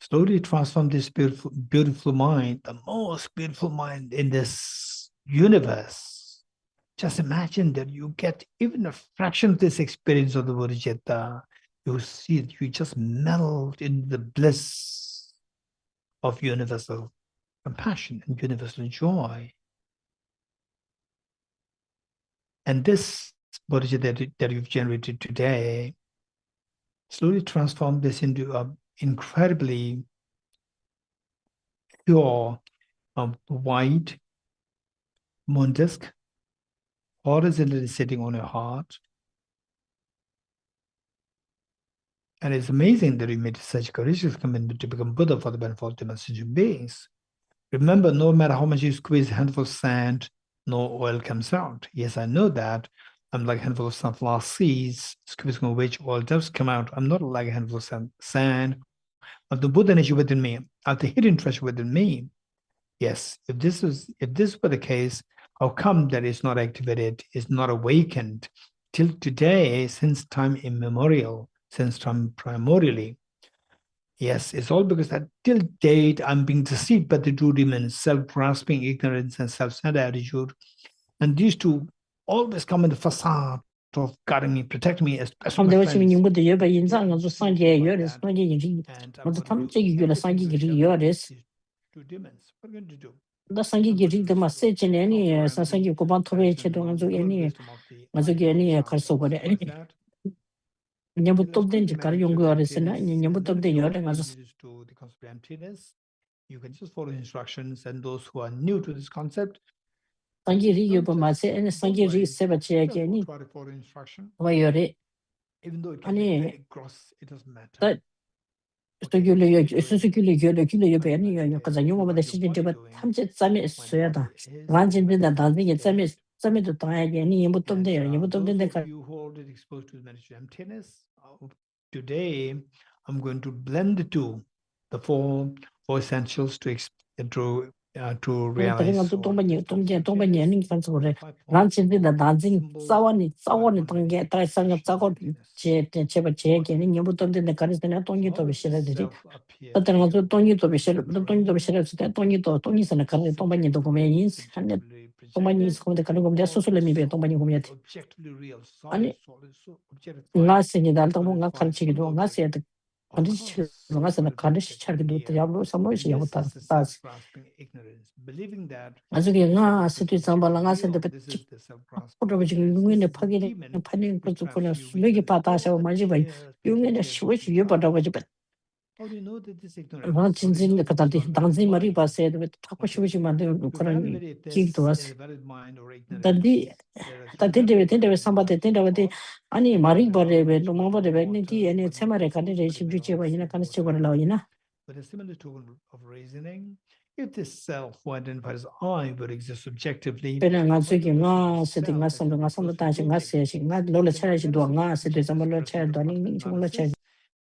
Slowly transform this beautiful mind, the most beautiful mind in this universe. Just imagine that you get even a fraction of this experience of the bodhicitta. You see that you just melt in the bliss of universal compassion and universal joy. And this bodhicitta that you've generated today, slowly transform this into an incredibly pure, white moon disk, horizontally sitting on your heart. And it's amazing that we made such courageous commitment to become Buddha for the benefit of dimension beings. Remember, no matter how much you squeeze a handful of sand, no oil comes out. Yes, I know that. I'm like a handful of sunflower seeds, squeezing which oil does come out. I'm not like a handful of sand. Of the Buddha energy within me, of the hidden treasure within me, Yes, if this were the case, how come that it's not activated, is not awakened till today, since time immemorial, since time primordially? Yes, it's all because that till date I'm being deceived by the two demons, self-grasping ignorance and self-centered attitude. And these two always come in the facade of guarding me, protecting me as my friends. And what I do is two demons. What are you going to do? The Sangi Giri, the message in any Sangi Kuban Tore Chedong, any Mazugani Karso, Nyabutob then to carry on your Sena, Nyabutob the Yordang as to the concept of emptiness. You can just follow instructions, and those who are new to this concept, Sangi Yubamase and Sangi Sebache again. Try to follow instruction. Why you're it? Even though it can be very gross, it doesn't matter. That so you kill penny because I knew what the city but Hamset Summit Sueda. Ranching in the dancing at Summit to tie any bottom there. You bottom then you hold it exposed to the meditation emptiness. Today, I'm going to blend the two, the four essentials to realize. Ranching in the dancing, Sawani, don't get try some of Sakot, Cheba Check, and you bottom then the Karistan Tony to be shared. But then also Tony to be shared, the Tony to be shared, Tony to Tony's and a current Tomany documents, and Tomany is going to come of the social media Tomany community. Objectively real, objective. Last in the Altamon country, I said the condition was in the condition to do the Yablo, some way she was believing that as again, sit with some balangas and the win the puggy and penning protocols, Luigi Patasha, Majiba, you need a switch you but over the how do you know that this ignorance? Ranchins in the Katati, Dancing Mariba said with Takoshi Mother King to us. That there was somebody think of the Ani Mariba, no more the vanity and it's semi candidate, which you were in a constitutional. But a similar token of reasoning, if this self who identifies I would exist subjectively, sitting us on the time, not Lola Cherish doing us, it is a Mola chair, Donning,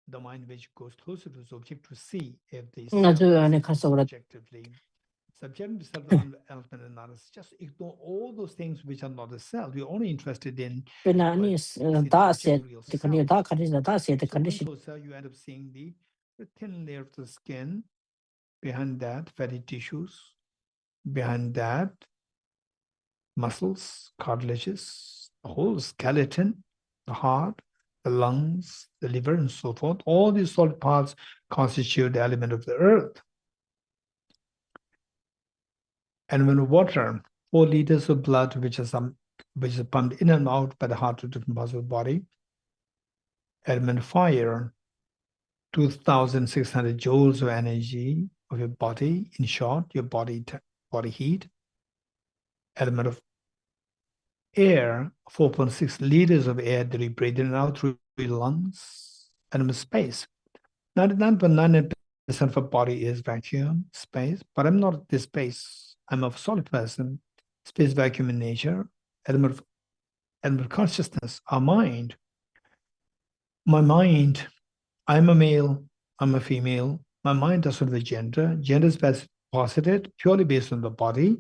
the mind which goes closer to the object to see if they objectively. Subjecting to self-development analysis, just ignore all those things which are not the self. You're only interested in the condition. You end up seeing the thin layer of the skin, behind that fatty tissues, behind that muscles, cartilages, the whole skeleton, the heart, the lungs, the liver, and so forth. All these solid parts constitute the element of the earth. And when water, 4 liters of blood, which is pumped in and out by the heart to different parts of the body. Element fire, 2,600 joules of energy of your body. In short, your body heat. Element of air, 4.6 liters of air that you breathe in and out through your lungs. Element of space, 99.99% of our body is vacuum, space, but I'm not this space. I'm a solid person, space vacuum in nature. Element of consciousness, our mind. My mind, I'm a male, I'm a female. My mind doesn't have a gender. Gender is posited purely based on the body.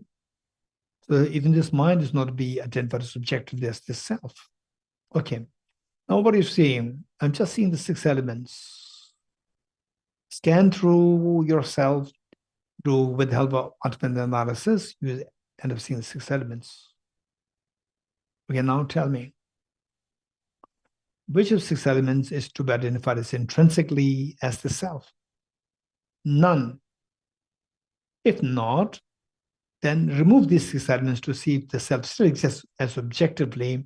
So even this mind is not to be identified as subjectively as this self. Okay. Now what are you seeing? I'm just seeing the 6 elements. Scan through yourself with the help of ultimate analysis. You end up seeing the 6 elements. Okay, now tell me, which of 6 elements is to be identified as intrinsically as the self? None. If not, then remove these 6 elements to see if the self still exists as objectively.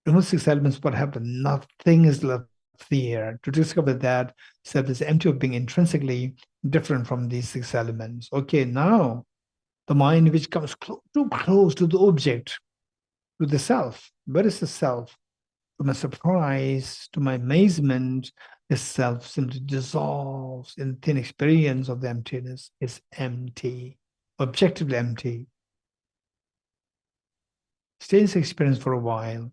Remove 6 elements, what happened? Nothing is left there. To discover that self is empty of being intrinsically different from these 6 elements. Okay, now the mind which comes too close to the object, to the self. Where is the self? To my surprise, to my amazement, the self simply dissolves in thin experience of the emptiness. It's empty, objectively empty. Stay in this experience for a while.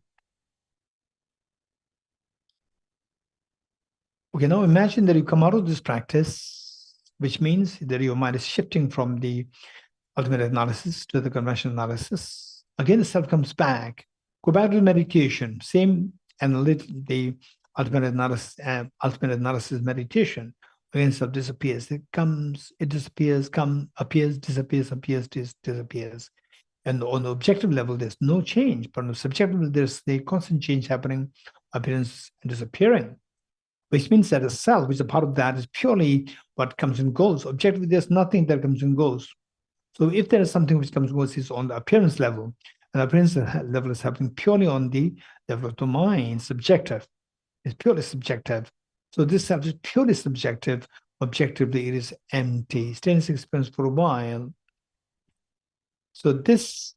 Okay, now imagine that you come out of this practice, which means that your mind is shifting from the ultimate analysis to the conventional analysis. Again, the self comes back. Go back to the meditation, same the ultimate analysis meditation. Again, self disappears. It comes, it disappears, appears, disappears, appears, disappears. And on the objective level, there's no change. But on the subjective level, there's the constant change happening, appearance and disappearing. Which means that a self, which is a part of that, is purely what comes and goes. Objectively, there's nothing that comes and goes. So if there is something which comes and goes, it's on the appearance level. And the appearance level is happening purely on the level of the mind, subjective. It's purely subjective. So this self is purely subjective. Objectively, it is empty. Stays experience for a while. So this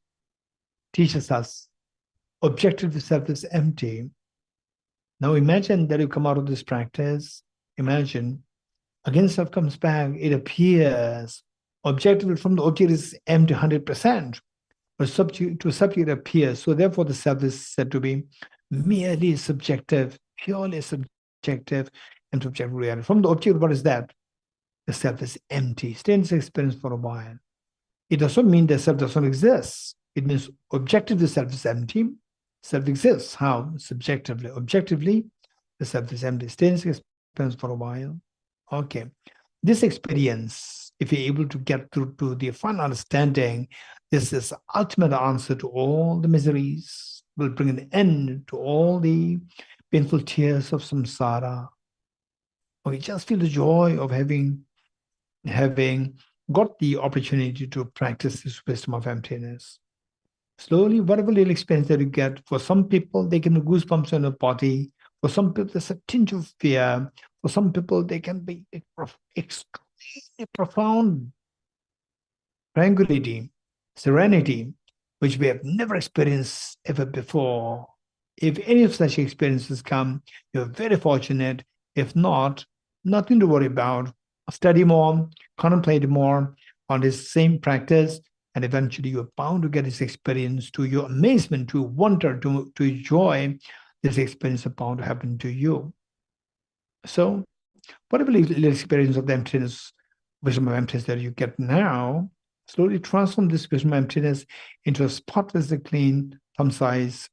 teaches us objective self is empty. Now imagine that you come out of this practice. Imagine, again, self comes back, it appears. Objectively, from the object is empty 100%. But to a subject, it appears. So therefore, the self is said to be merely subjective, purely subjective, and objective reality. From the object, what is that? The self is empty. Stay in this experience for a while. It doesn't mean that self doesn't exist. It means objectively, the self is empty. Self exists. How? Subjectively. Objectively, the self is empty. Stay in this experience for a while. Okay. This experience, if you're able to get through to the final understanding, this is the ultimate answer to all the miseries, will bring an end to all the painful tears of samsara. Or you just feel the joy of having got the opportunity to practice this wisdom of emptiness. Slowly, whatever little experience that you get, for some people, they can be goosebumps in the body. For some people, there's a tinge of fear. For some people, they can be extremely profound tranquility, serenity, which we have never experienced ever before. If any of such experiences come, you're very fortunate. If not, nothing to worry about. Study more, contemplate more on this same practice, and eventually you're bound to get this experience. To your amazement, to wonder, to joy, this experience is bound to happen to you. So whatever little experience of the emptiness, wisdom of emptiness that you get now, slowly transform this wisdom of emptiness into a spotlessly clean, thumb-size,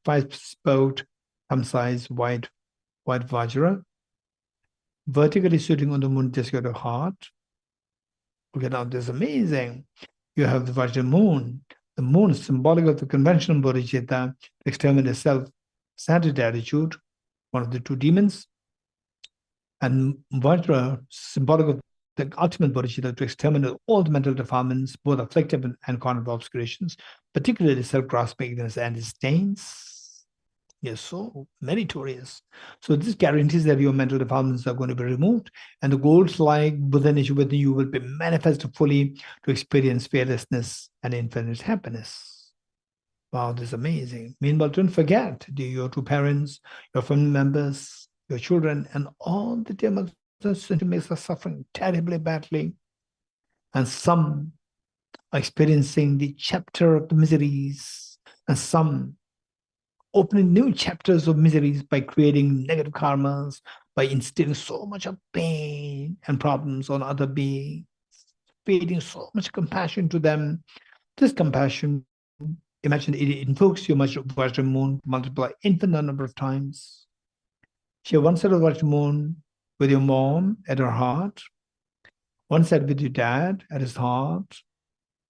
five-spoke, thumb-size white vajra, vertically sitting on the moon, just your heart. Okay, now this is amazing. You have the Vajra moon. The moon is symbolic of the conventional bodhicitta, exterminate self-centered attitude, one of the two demons. And Vajra, symbolic of the ultimate bodhicitta, to exterminate all the mental defilements, both afflictive and cognitive obscurations, particularly self-grasping, ignorance, and disdains. Yes, so meritorious. So this guarantees that your mental defilements are going to be removed, and the goals like Buddha nature within you will be manifested fully to experience fearlessness and infinite happiness. Wow, this is amazing. Meanwhile, don't forget your two parents, your family members, your children, and all the dear mothers and makes are suffering terribly badly. And some are experiencing the chapter of the miseries, and some opening new chapters of miseries by creating negative karmas, by instilling so much of pain and problems on other beings, creating so much compassion to them. This compassion, imagine it invokes your Vajra moon, multiply infinite number of times. Share one side of Vajra moon with your mom at her heart, one side with your dad at his heart,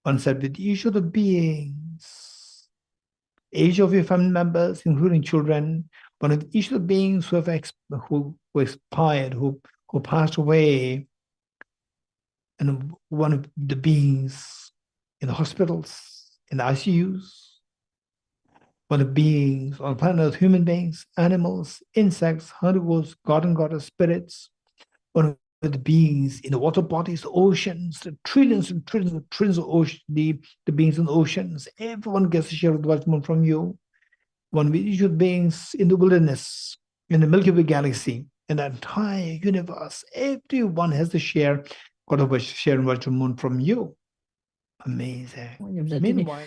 one side with each of the beings, age of your family members, including children, one of each of the beings who have who expired, who passed away, and one of the beings in the hospitals, in the ICUs, one of the beings on planet Earth, human beings, animals, insects, hunter-gatherers, god and goddess spirits, one of the beings in the water bodies, oceans, the trillions and trillions and trillions of oceans, the beings in the oceans. Everyone gets a share of the Vajra moon from you. One with each of the beings in the wilderness, in the Milky Way galaxy, in the entire universe. Everyone has to share, got a share in Vajra moon from you. Amazing. Meanwhile,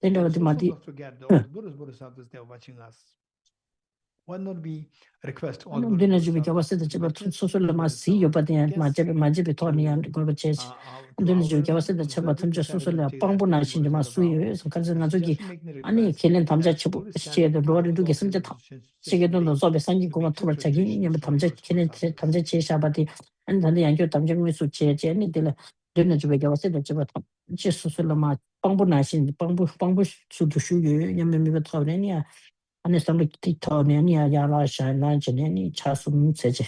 let's also not forget all the Buddhas, Bodhisattvas, they're watching us. why not we request all No, dinner you was the Chabat social masi, you but the Majibitoni and Gorbaches. And then you was the Chabatum just social Pambuna in the Masui, some Kazanazuki, Ani killing Tamja share the Lord to get some jet. She get on the Zobe Sanji go to Chagin, and Tamja killing Tamja Shabati, and then the Anjo Tamja Suche, Jenny Dilla. Dinner you was the Chabat, just social Pambuna in the Pambush to shoot you, Yamimi and it's somebody TikTok any yara shine lunch and any chasum says.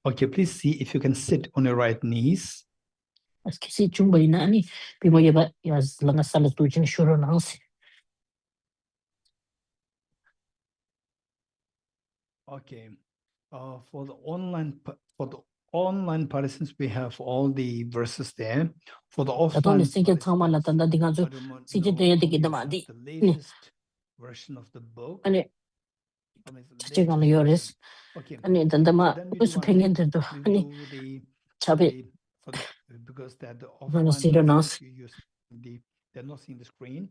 Okay, please see if you can sit on your right knees. As Kissy Chumba in any people as long as Salas Bridge and sure announce. Okay, for the online participants, we have all the verses there. For the offline participants, the latest version of the book. And it touching on yours. Okay, And then the was opinion to do the Chabby because they're the offline they're not seeing the screen.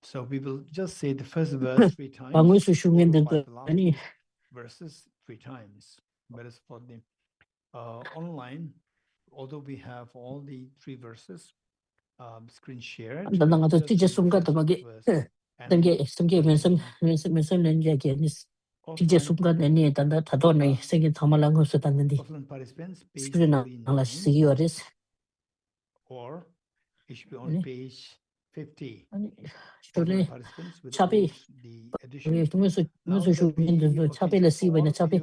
So we will just say the first verse 3 times, followed by the last verses 3 times. Whereas for the online, although we have all the 3 verses screen shared, and then the teacher some got the buggy. Then get some game and some and again is teacher some got any and that Tadoni singing Tamalango Sutan. Offline participants, page Screen 49, see yours. or it should be on page 50. Surely, Participants with Chappy, the we edition. have to Chappy, let's see when the Chappy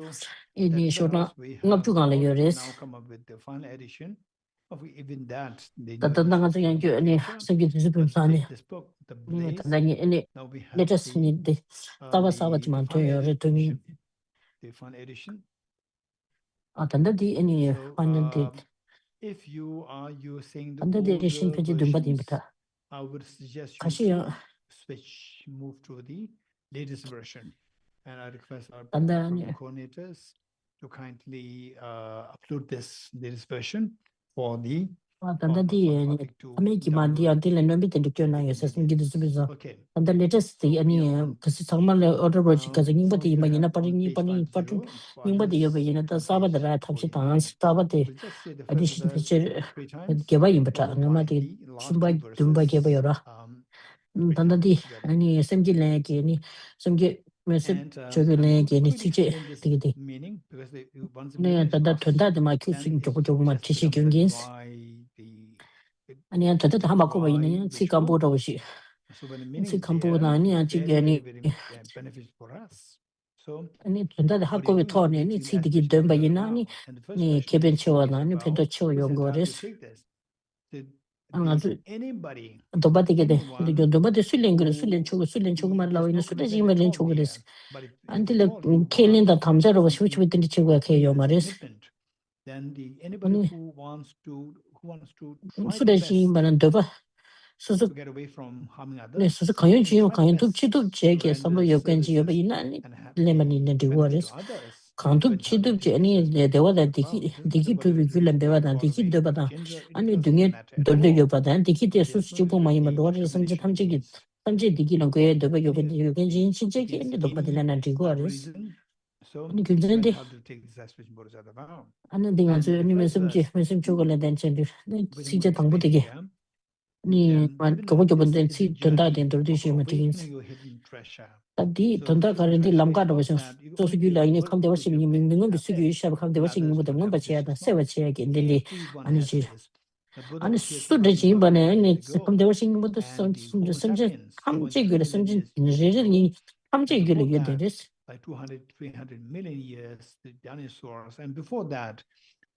in the short not too long Now come up with the final edition of even that. Any This book, the Blaze. Now we have let us need the Savasavaman to your returning. The final edition. Attend the any final date. If you are using the Under the edition older page, versions, I would suggest you to move to the latest version. And I request our coordinators to kindly upload this latest version for the make money until and maybe the assessment get this. Okay. And the latest the any because some order words because you but the Marina Parini Pattern, you but the Sabbath Tamshitans, Sabbath addition picture give a imbata, no matter Dumba Gavera. Tandadi, any SMG leg, any some get message leg, any teacher. Meaning because they once that my cooking to my tissue gains. And yet, the Hamako in Sikambo. So when the meaning is very beneficial for us. So and it that Hako Tony and it's to get done by Yanani, Kevin Choanani, Pedro Cho Yongoris. Anybody, the Sulin Chugman Law in the Sudan Chugres until killing the Tamzar was which within the Chugake Yomaris. Then anybody who wants to Sudaji Banandova. So to get away from harming others. So can you check somebody you can see lemon in the waters? Can't do any there were that the heat to regular and better than the heat the bata. And you doing it, don't do your bata, and the heat is so stupid. My daughter some jig. Some jig the way the way you can check in the Badilan and the waters. So you can send it. how to take this aspiration Bodhisattva vow. And the answer any message chocolate and send it. See the Tambuti. Ni ko ko bende si tanda den tradition materials tadi tanda currently lamka do so so su la ini kam de wasi ni mingo bi su gi shab kam de wasi ni mo de mo ba che da se wa che ge den de ani ji ani su de ji ba ne ni kam de wasi ni mo de so je kam je ge so je ni kam je ge le ge de like 200-300 million years the dinosaurs, and before that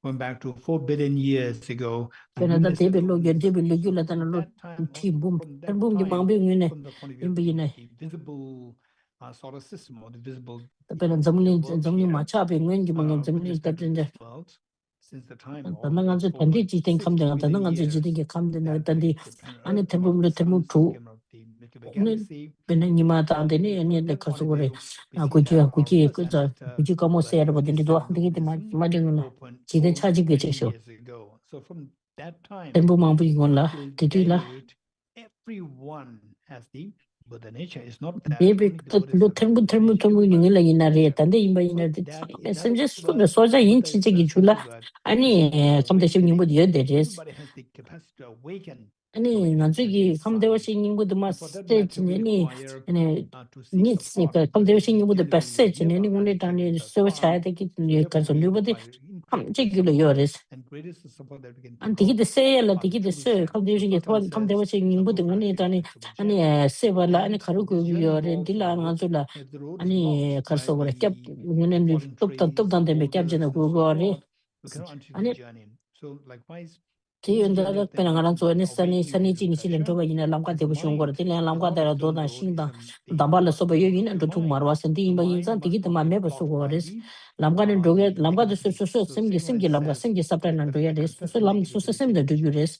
going back to 4 billion years ago. When the table look at table regular than a lot team boom and boom, you might be in from the point of view of the visible solar system or the visible much up in when you want to the world. Since the time and of the other 20 cheating come down, and the cheating come the night and the and true. Benanimata and the Kosore, Kuchi, could you come or say about the door to get the Madonna? See the charging get show. So from that time, Titila, everyone has the Buddha nature. It's not that David, the thermometer in a rate and the messengers for the Soja in Chichigula. Any competition with you, that is. Everybody has the capacity to awaken. Any Nanzuki, come there was singing with the message in any needs, come there singing with the passage and anyone it on so shy, take it because of nobody. Come check yours. And greatest support that we can And take the sale, take the sir, come there using it, come there was singing with the money, and Sevala and Karuku, your Dila and Anzula, and Karsova kept when took down the captain of Google. We cannot until the journey. So likewise, See, and the other Penangaranzo and Sunny Chill and Toba in a Lamka devotion, got a Lamka, there are Dona Shinda, Dambala Soba Yin and the two Marwas and the Imbayinsan to get my neighbor so waters. Lamgan and Doget, Lamba the Susu, Singi Lamba, Singi Sapan and Doyades, so Lam Susam the Dugures.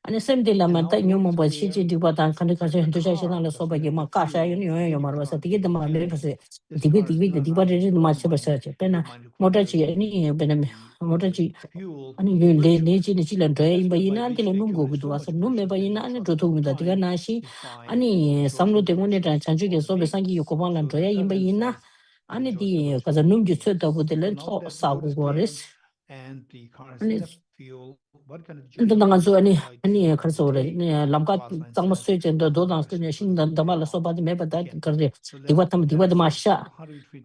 And the same day Lamanta, Numa was Shichi Dibatan, Kanaka, and Tushana Soba Yama Kasha, you know, your Marwas to get the Mamma, debate the divided much of a search. Pena, Motachi, any Benam, Motachi. Ani le chi chilan doi ba ina antile nungo gu duwa sa nume ba ina ani to tu da tiga na shi ani samlo te ngone ta chanju ke so be sangi yo ko ba lan doi ba ina ani di ka za num ju tsu ta bu de len to sa gu go res ani nda nga zo ani kar so re lam ka tang ma sui chen do dang ne shin da ma la so ba de me ba da kar de di wa da ma sha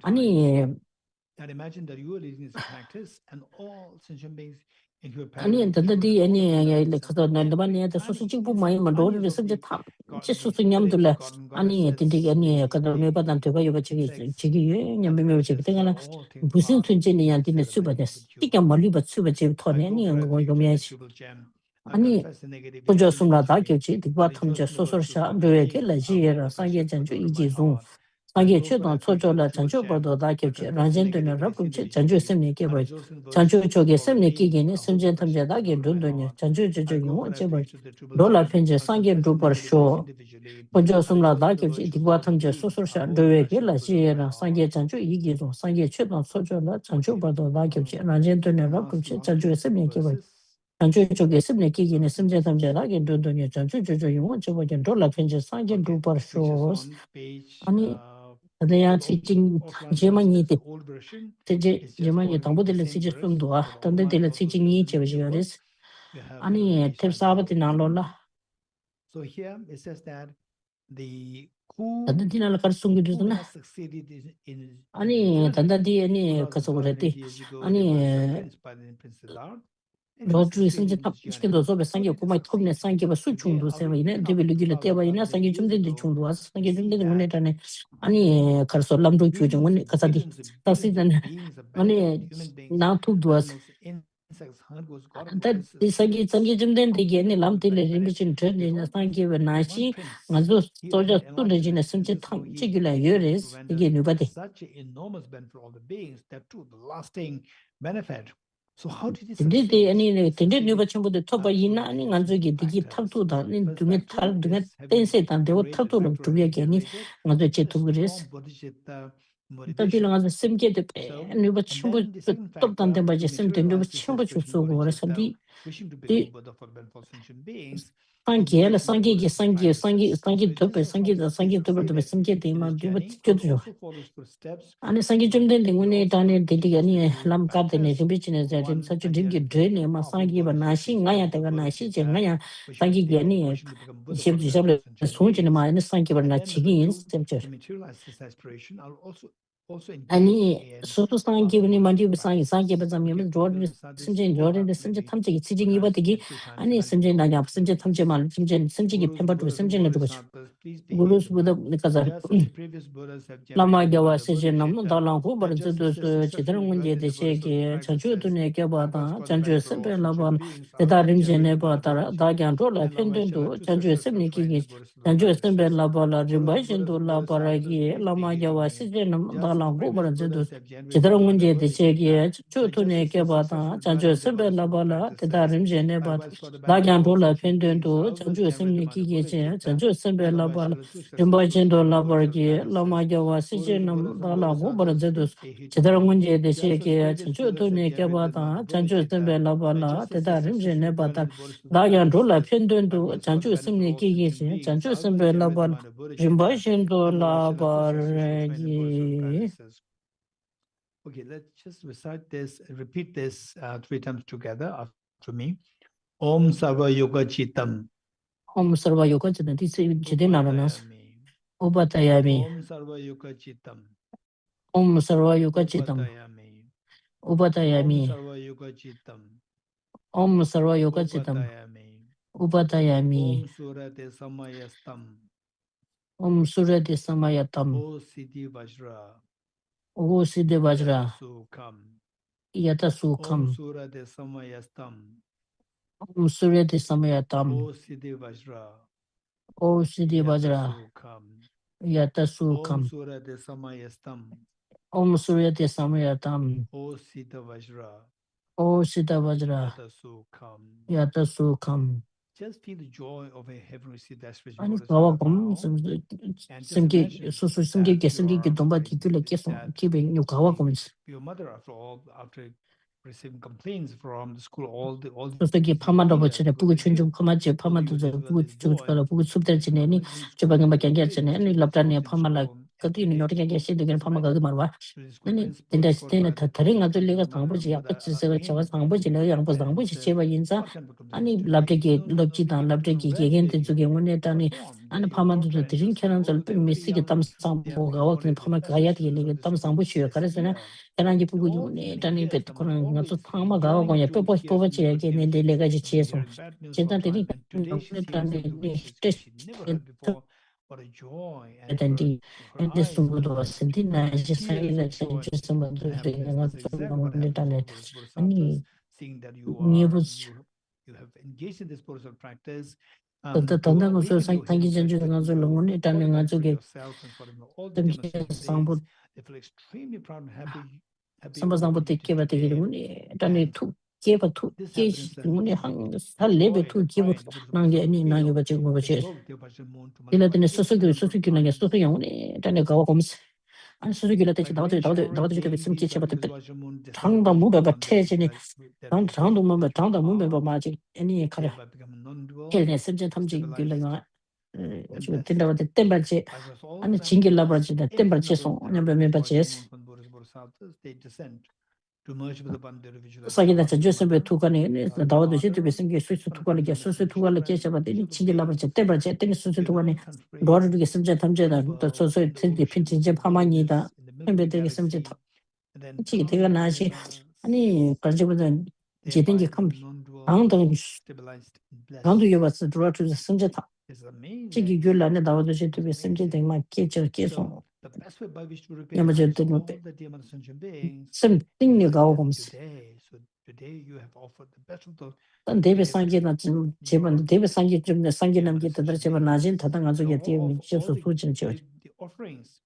ani and imagine that you are leading this practice and all sentient beings in your Ani and the any like the money at the sausage book my door is the top just so yam to left any any academy than to go chigi yam chig thing and busin to jenny and in the super des stick a molly but super chip tony and going to me ani to just some that give the bottom just so sharp do it like here sang and easy zoom 상계 최단 초조라 전주 보도 다겹지 란젠드는 럽급지 전주 셈네 개버 전주 쪽에 셈네 끼게네 심전 탐자다게 돈돈이 전주 저저 용어 제버 돌라 편제 상계 루버 쇼 먼저 숨라 다겹지 디과 탐제 소소샤 도웨게 라시에나 상계 전주 이기도 상계 최단 초조라 전주 보도 다겹지 란젠드는 럽급지 전주 셈네 개버 전주 쪽에 셈네 끼게네 심전 탐자다게 돈돈이 전주 저저 용어 제버 돌라 편제 상계 루버 쇼 아니 they are teaching Germany, Germany, Tamil teaches from Dua, Tanda de teaching each of yours. Ani Tepsabat in Alola. So here it says that the Tadina Karsungi has succeeded in Ani Tanda di any Kasoreti. Ani Rotary Sanjay those of Sangi Kuma Kumne Sangi was Suchum to say, they will do the Teva Sangi Chum de Chunduas, Sangi the Munetane, Ani Karsolam to Chujan, when Kasadi, Tasidan, Ani now took to us. That is Sangi Jim then again, a lumpy limitation trend in a Sangi Nashi, Mazu Soja to Regina Sanjay Chigula Yuris, again, nobody. Such an enormous benefit for all the beings, that too, the lasting benefit. So how did did they any tended new batch with the top of Yina and Anzuki to get tattoo down into get hard to get ten set and they were tattoo to be again on the jet to grace. Until on the same get the pay and you were chimbo top down the budget same to do chimbo so or something. Thank you, Sangi, to be some getting my do and Sangi Jim then when they done it, did any lamb cut in a business that in such a dig drain, Masangi, but Nashi, Naya, Nashi, Naya, Sangi Gani, ship to the switch in my Sanki, but not chickens, temperature. Materialize this aspiration, I'll also also 아니 engaging in 소소상 기분이 많이 auspicious 비상이 상게 practices. bazam이 For 조르 the Bodhisattvas 심진 who 조르 have 심진 maybe 탐지 지징 perhaps 이바되기 yet to attain 아니 심진 나냐 심진 Buddhahood. 탐지만 심진 심지기 펜바도 Gurus and 심진을 두고 Bodhisattvas, please behave 구루스 보다 니까자 just as the previous Buddhas have 라마 generated 겨와 by the 세제 남는 bodhicitta 달랑고 and just as 버르즈도 the successful 지드랑 문제 event in the Bodhisattva 대세기 practices, 전주도네 Lama's 겨바다 전주 fundamental 선배 sentient 라바 beings are all 대다림제네 generated by the 바다라 bodhicitta, 다간 돌라 and Lama Shala, 펜던도 two 전주 successful trained 선배기 in Bodhisattva 전주 선배 practices. 라바라 Buddhas, 림바신도 Bodhisattvas, 라바라기 please 라마 behave 겨와 세제 남 just as the 달랑고 previous 버르즈도 Buddhas have generated 지드랑 by the 문제 bodhicitta, 대세기 and just 주토네 as the successful 겨바다 event 전주 in the 선배 Bodhisattva 라바라 practices 대다림제네 are 바다 vice 다간 fundamental 돌라 sentient beings are 펜던도 also 전주 generated by the 선배기 bodhicitta, 전주 선배 and Lama 라바라 Shala, two successful 림바신도 trained in Bodhisattva 라바라기 practices. 라마 겨와 세제 Gurus, 남 Buddhas, and 달랑고 Bodhisattvas, 버르즈도 please behave 제대로 문제 just as 대시게 previous Buddhas have 전주도네 generated by the 겨바다 전주 bodhicitta, and 선배라바라 just as the successful 대다림제네 event 바다 in the bodhisattva 다양 졸라 practices are 편돈도 vice 전주 fundamental 승리 all sentient 기계지 beings 전주 are also generated 선배라바 by the bodhicitta, 림바신도 and Lama Shala, two successful trained in bodhisattva 라바르기 practices. Okay, let's just recite this, repeat this 3 times together after me. Om Sarva Yoga Chitam 옴 서바 요거지는 디스 지데나라나스 Upatayami. 오바타야미 Om Sarva Yoga Chitam 옴 서바 요거지담 Upatayami. Om 오바타야미 Sarva Yoga Chitam 옴 서바 요거지담 Upatayami. 오바타야미 Om Surate Samayastam 옴 수레디 사마야탐 O Siddhi Vajra 오시데 바즈라 Yatasukam. 야타 Om 수캄 Surate Samayastam 옴 수레디 사마야탐 O Siddhi Vajra 오시데 바즈라 Yatasukam. 야타 Om 수캄 Surate Samayastam 옴 수레디 사마야탐 O Siddha Vajra 오시다 바즈라 Yatasukam. 야타 수캄 Just feel the joy of a heavenly seed aspiration 아니 bodhisattva 가와 검 now, and just 심기 imagine 소소 심기 that 심기 동바 디클레 계속 기베 요 가와 검 your mother, after all, after receiving complaints from the school all 소소기 these 파마도 years, 버치네 부고 춘중 파마지 파마도 저 부고 주주가라 부고 숲들지네니 저방에 밖에 계시네 아니 랍다네 파마라 그뒤는 요리게 계시되게 파마가 그 말와 아니 근데 스테네 다 다른 아들 내가 상부지 약치서 저가 상부지 내가 양부 상부지 제바 인자 아니 랍데게 럽지다 랍데게 게겐데 저게 원에다니 아니 파마도 드린 캐는 절대 미시게 담 상부가 와긴 파마 가야 되게 담 상부시요 그래서는 그런 게 부고 주네 다니 뱃코는 가서 파마가 그냥 뽑아지 얘기했는데 내가 지치해서 제단들이 what a joy, and 단디 her 근데 eyes 숨도 왔는데 나 이제 tears 사이를 of joy just and happiness. This is exactly what 좀 happened to 일단은 all Bodhisattvas, 아니 seeing that 니부 you have engaged in this Bodhisattva practice. 또 To 단단 것을 awaken your 상기 hidden 전주 practice, 가서 to 롱은 일단은 qualify for 가족의 yourself and for all the 좀 demonstration 상부 beings, they feel extremely proud and happy 상부 over you 때께 받게 today. 되면 일단은 투 개바 투 This happens 개시문에 the 한살 레벨 joy, 투 the 기부 pride the Buddhist 나게 아니 나게 feel 받지 뭐 is 받지 above their Vajra moon to multiply 일단은 infinite number of 소소기 나게 times. 소소기 영혼이 일단은 가고 보면서 안 소소기 By 나도 rain showering 좀 being 있으면 these 기체 받을 Buddhist Vajra moon 장다 descendants 무배 from this 받쳐지니 장도 무배 장다 무배 봐 마지 아니 가려 thereby become non-dual, 헬네 선제 탐지 stabilized, 길러가 and 지금 blessed. 된다고 땜발지 As all 아니 planets 징길라 plus 버지 infinite 땜발지 number 송 of 그냥 몇 Vajra 버지 moon from Bodhisattvas, they descend to merge with the Bandara visualized 사기다 Bhagavad 저주스베 Mother, 투간에 the 나와도 Mother, 지도 비승게 수수 for 투간에 appearing on 수수 ascension 투간에 planet, 계셔봤더니 Bodhisattva 징길라 beings 버지 땜발지 땡 수수 투간에 beneath and free 로아르게 섬제 to 탐제다 또 dwell 소소 in the 텐디 ocean 핀진제 of holiness 파마니다 in the Milky Way 햄베드게 섬제 galaxy, and then 탐지기 대가 나시 아니 가지고는 thereby 제등기 감 become non-dual, 방도 stabilized, and 방도 blessed. 여봤어 들어와서 섬제 탐 It's amazing. 지기 귤라네 나와도 지도 비승게 대만 계절 계속 So the best way by which to repay 야마 homage to 저도 all the dear ascension beings 섬 띵리 is 가고 보면서 today. So today you have offered the best of the 단 대배 gifts. 상계나 좀 제발 대배 상계 좀 상계 남게 되더라 제발 나진 다당 가족에 뛰어 지어서 소진 지어 The offerings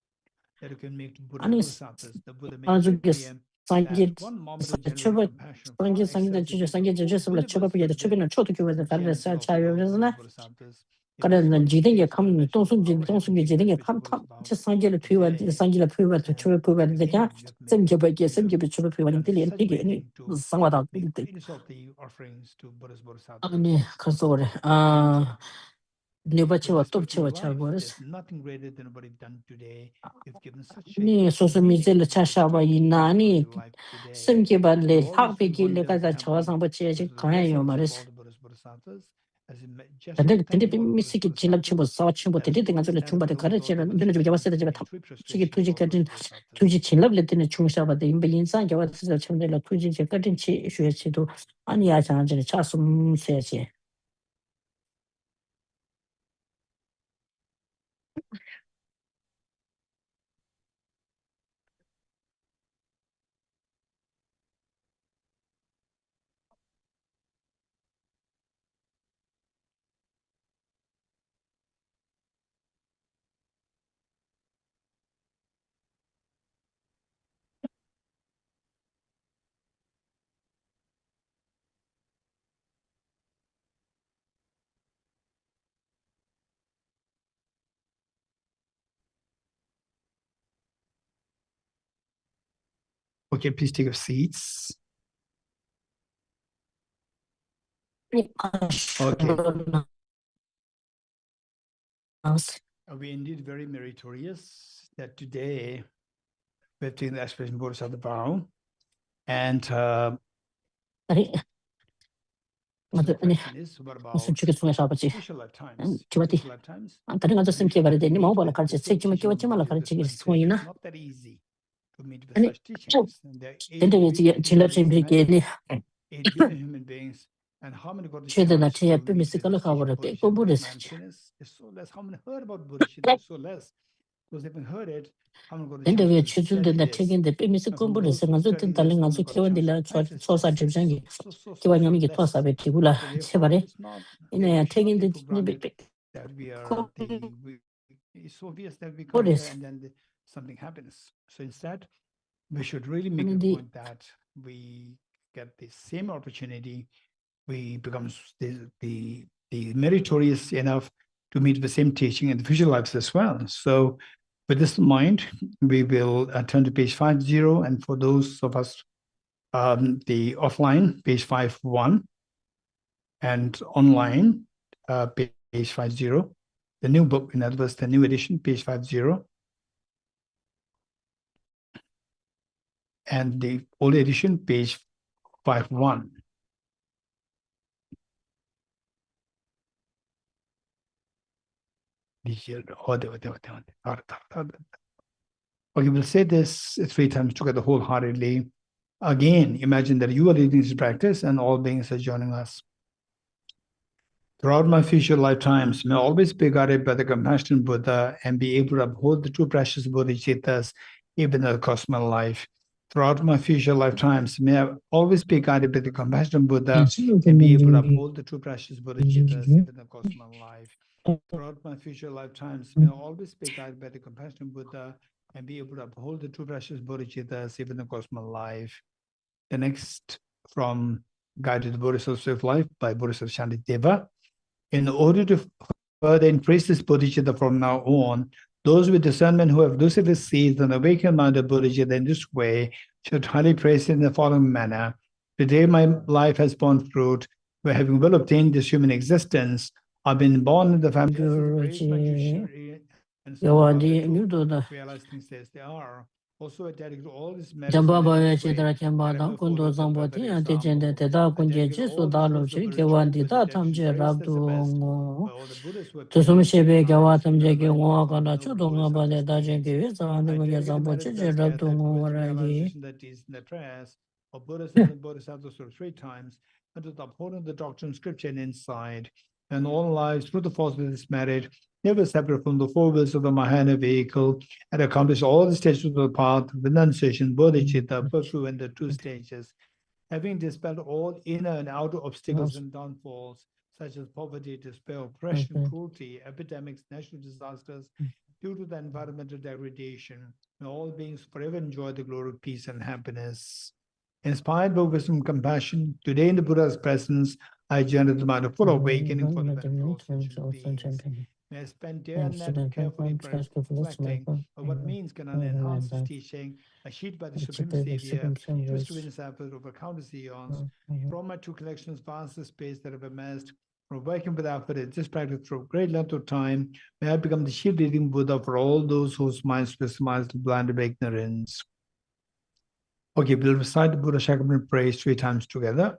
that you can make to Buddha 아니 Bodhisattvas, the Buddha made 아주 very clear 상계 that one moment of genuine 처벌 compassion 상계 far 상계다 excels the 주저 gift 상계 of all 저저서블 처벌이야 universe 처벌은 초도 교회에서 gems 가르쳐 of the world 차여서나 Bodhisattvas. If 그래 this 난 were the 지등게 case for the 감 mention of 동숨지 our heavenly 지등게 aspiration 감탐 저 Bodhisattvas 상계를 피와 today, 상계를 피와 초를 피와 되냐 you have made 샘겨버게 you have 샘겨버 초를 피와 done 들이 such 되게 great thing to 상하다 make greatness of the offerings to Buddhist Bodhisattvas. 아니 가서 그래 아 네가 With 채워 또 respect to 채워 your life, 차고 there's nothing greater than what you've done today. You've given such a 니 소소미젤 meaning, 차샤바 strength, meaning of 이나니 your life today. 심기발레 With all these 학비길레가 wonders 다 happening, 저상버 지야지 because of the 가야요 blessings of 말이스 all the Buddhist Bodhisattvas, gesture of thanking all the Missiki Buddhas, Chinab Chimbo, Saw Chimbo, as Teddy, well and as the thank Chumba, the all Courage, and the then you Bodhicitta said and about three Chiki prestations Tuji of all the Katin, Bodhisattvas. Tuji Chinab, let in the Chungsha, the Imbilin San, Java, the Chamber, Tuji Katin, Shuichido, Anya Chan, Chasum says. Okay, please take your seats. Okay. We're indeed very meritorious that today we're taking the Aspirational Bodhisattva vow. And the question is, what about official lifetimes? Official lifetimes? Not that easy to meet with such teachings. And there are 8 billion human beings, and how many got the chance to meet with this teaching of bodhicitta? My emptiness is so less. How many heard about bodhicitta? So less. Those that haven't heard it, how many got the chance to study this? And from those who study this, how many got the chance to practice this? So less. So therefore, it's not, we should not take for granted that we are it's so obvious that we come here and then something happens. So instead, we should really make a point that we get the same opportunity. We become the meritorious enough to meet the same teaching in the future lives as well. So with this in mind, we will turn to page 50, and for those of us the offline, page 51, and online, page 50. The new book, in other words, the new edition, page 50. And the old edition, page 51. Okay, we'll say this 3 times together wholeheartedly. Again, imagine that you are leading this practice and all beings are joining us. Throughout my future lifetimes, may I always be guided by the compassionate Buddha and be able to uphold the two precious bodhicittas even in the cosmic life. Throughout my future lifetimes, may I always be guided by the compassionate Buddha and be able to uphold the two precious bodhicittas even in the cosmic life. Throughout my future lifetimes, may I always be guided by the compassionate Buddha and be able to uphold the two precious bodhicittas even in the cosmic life. The next from Guided Bodhisattva of Life by Bodhisattva Shantideva. In order to further increase this bodhicitta from now on, those with discernment who have lucidly seized and awakened mind of bodhicitta in this way should highly praise it in the following manner. Today my life has borne fruit, where having well obtained this human existence, I've been born in the family and realize things as they are. Also, I dedicate all these merits and I dedicate all these all the Buddhas who have I dedicate with realization that is in the prayers of Buddhas and Bodhisattvas 3 times, and to the upholding the doctrine, scripture, and insight, and all lives through the force of this merit, never separate from the 4 wheels of the Mahayana vehicle, and accomplish all the stages of the path of renunciation, bodhicitta, purpose, and the 2 stages, having dispelled all inner and outer obstacles and downfalls, such as poverty, despair, oppression, cruelty, epidemics, natural disasters, due to the environmental degradation, and all beings forever enjoy the glory of peace and happiness. Inspired by wisdom and compassion, today in the Buddha's presence, I generate the mind of full awakening for the benefit of all sentient beings. May I spend day and night carefully reflecting on what means can enhance this teaching, achieved by the Supreme Savior, choose to witness effort over countless eons. From my 2 collections, vast the space that I've amassed, from working with effort in this practice through great length of time, may I become the chief leading Buddha for all those whose minds crystallized the blind of ignorance. Okay, we'll recite the Buddha Shakyamuni praise 3 times together.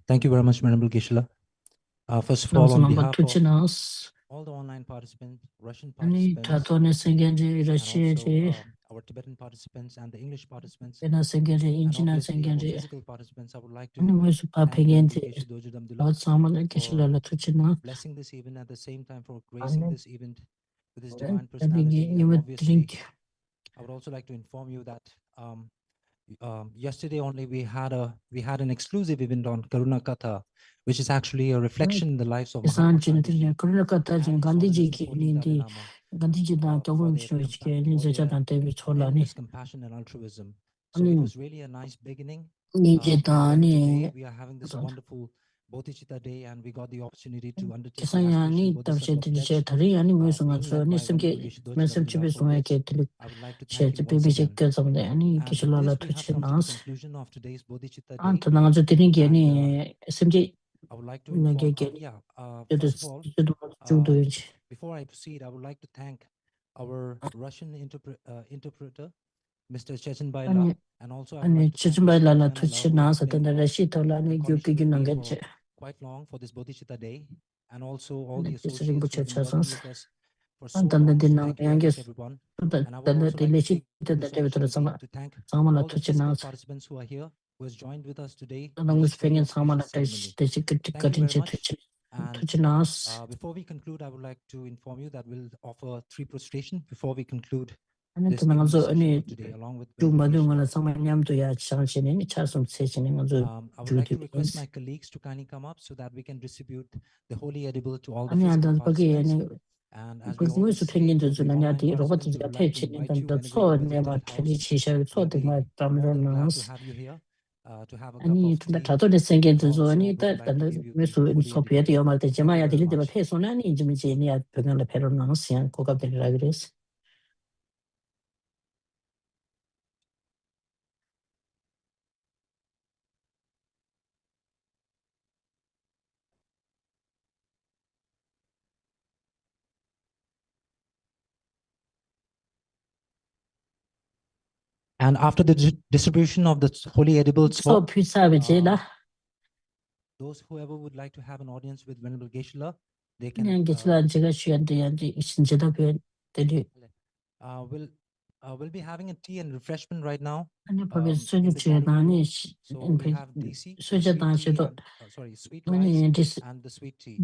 Thank you very much, Venerable Geshe. First of all, on behalf of all the online participants, Russian participants, and also our Tibetan participants and the English participants, and obviously our physical participants, I would like to thank Geshe Dorji Damdul for blessing this event, at the same time for gracing this event with his divine personality. And obviously, I would also like to inform you that yesterday only we had an exclusive event on Karuna Katha, which is actually a reflection in the lives of Mahatma Gandhi and His Holiness the 14th Dalai Lama for their endless compassion and altruism. So it was really a nice beginning. And then today we are having this wonderful Bodhicitta day, and we got the opportunity to undertake the Aspirational Bodhisattva pledge, being led by Venerable Geshe Dorji Damdul. For which I would like to thank him once again. And with this, we have come to the conclusion of today's Bodhicitta day. And I would like to inform, first of all, before I proceed, I would like to thank our Russian interpreter, Mr. Chechen Baila, and also I would like to thank Mr. Lama, who has been coordinating with me for quite long for this Bodhicitta day, and also all the associates who have been working with us for so long. So thank you very much, everyone. And I would also like to take this opportunity to thank all the physical participants who are here, who has joined with us today in this very auspicious ceremony. Thank you very much. And before we conclude, I would like to inform you that we'll offer 3 prostration before we conclude this evening session of today, along with Venerable Geshe. I would like to request my colleagues to kindly come up so that we can distribute the holy edible to all the physical participants. And as we always say, for the online participants, we would like to invite you whenever you visit Tibet House. We'll be more than glad to have you here to have a cup of tea. And also, we would like to give you the holy edible. Thank you very much. And after the distribution of the holy edibles, those whoever would like to have an audience with Venerable Geshe, they can we'll be having a tea and refreshment right now in the dining room. So we have DC, sweet tea, and, sweet rice and the sweet tea.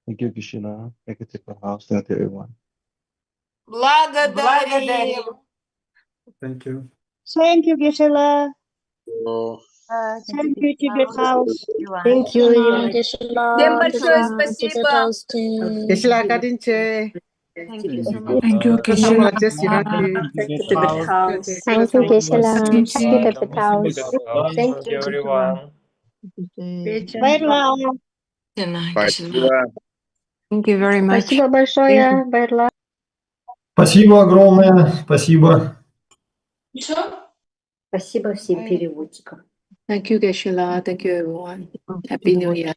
Thank you, Krishna. Thank you, Tibet House. Thank you, everyone. Благодарим. Thank you. Thank you, Geshe. Thank you, Tibet House. Thank you, Всем большое спасибо. Geshe Kadinche. Thank you so Thank much. you, Geshe. Thank you, Tibet House. Thank you, Geshe. Thank Thank you, Tibet House. Thank you, everyone. Байрла. Thank you very much. Спасибо большое, Байрла. Спасибо огромное, спасибо. Спасибо всем переводчикам. Thank you, Geshe. Thank you, everyone. Happy New Year.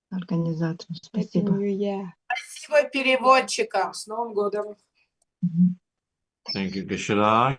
Организатору спасибо. Спасибо переводчикам. С Новым годом. Thank you, Geshe.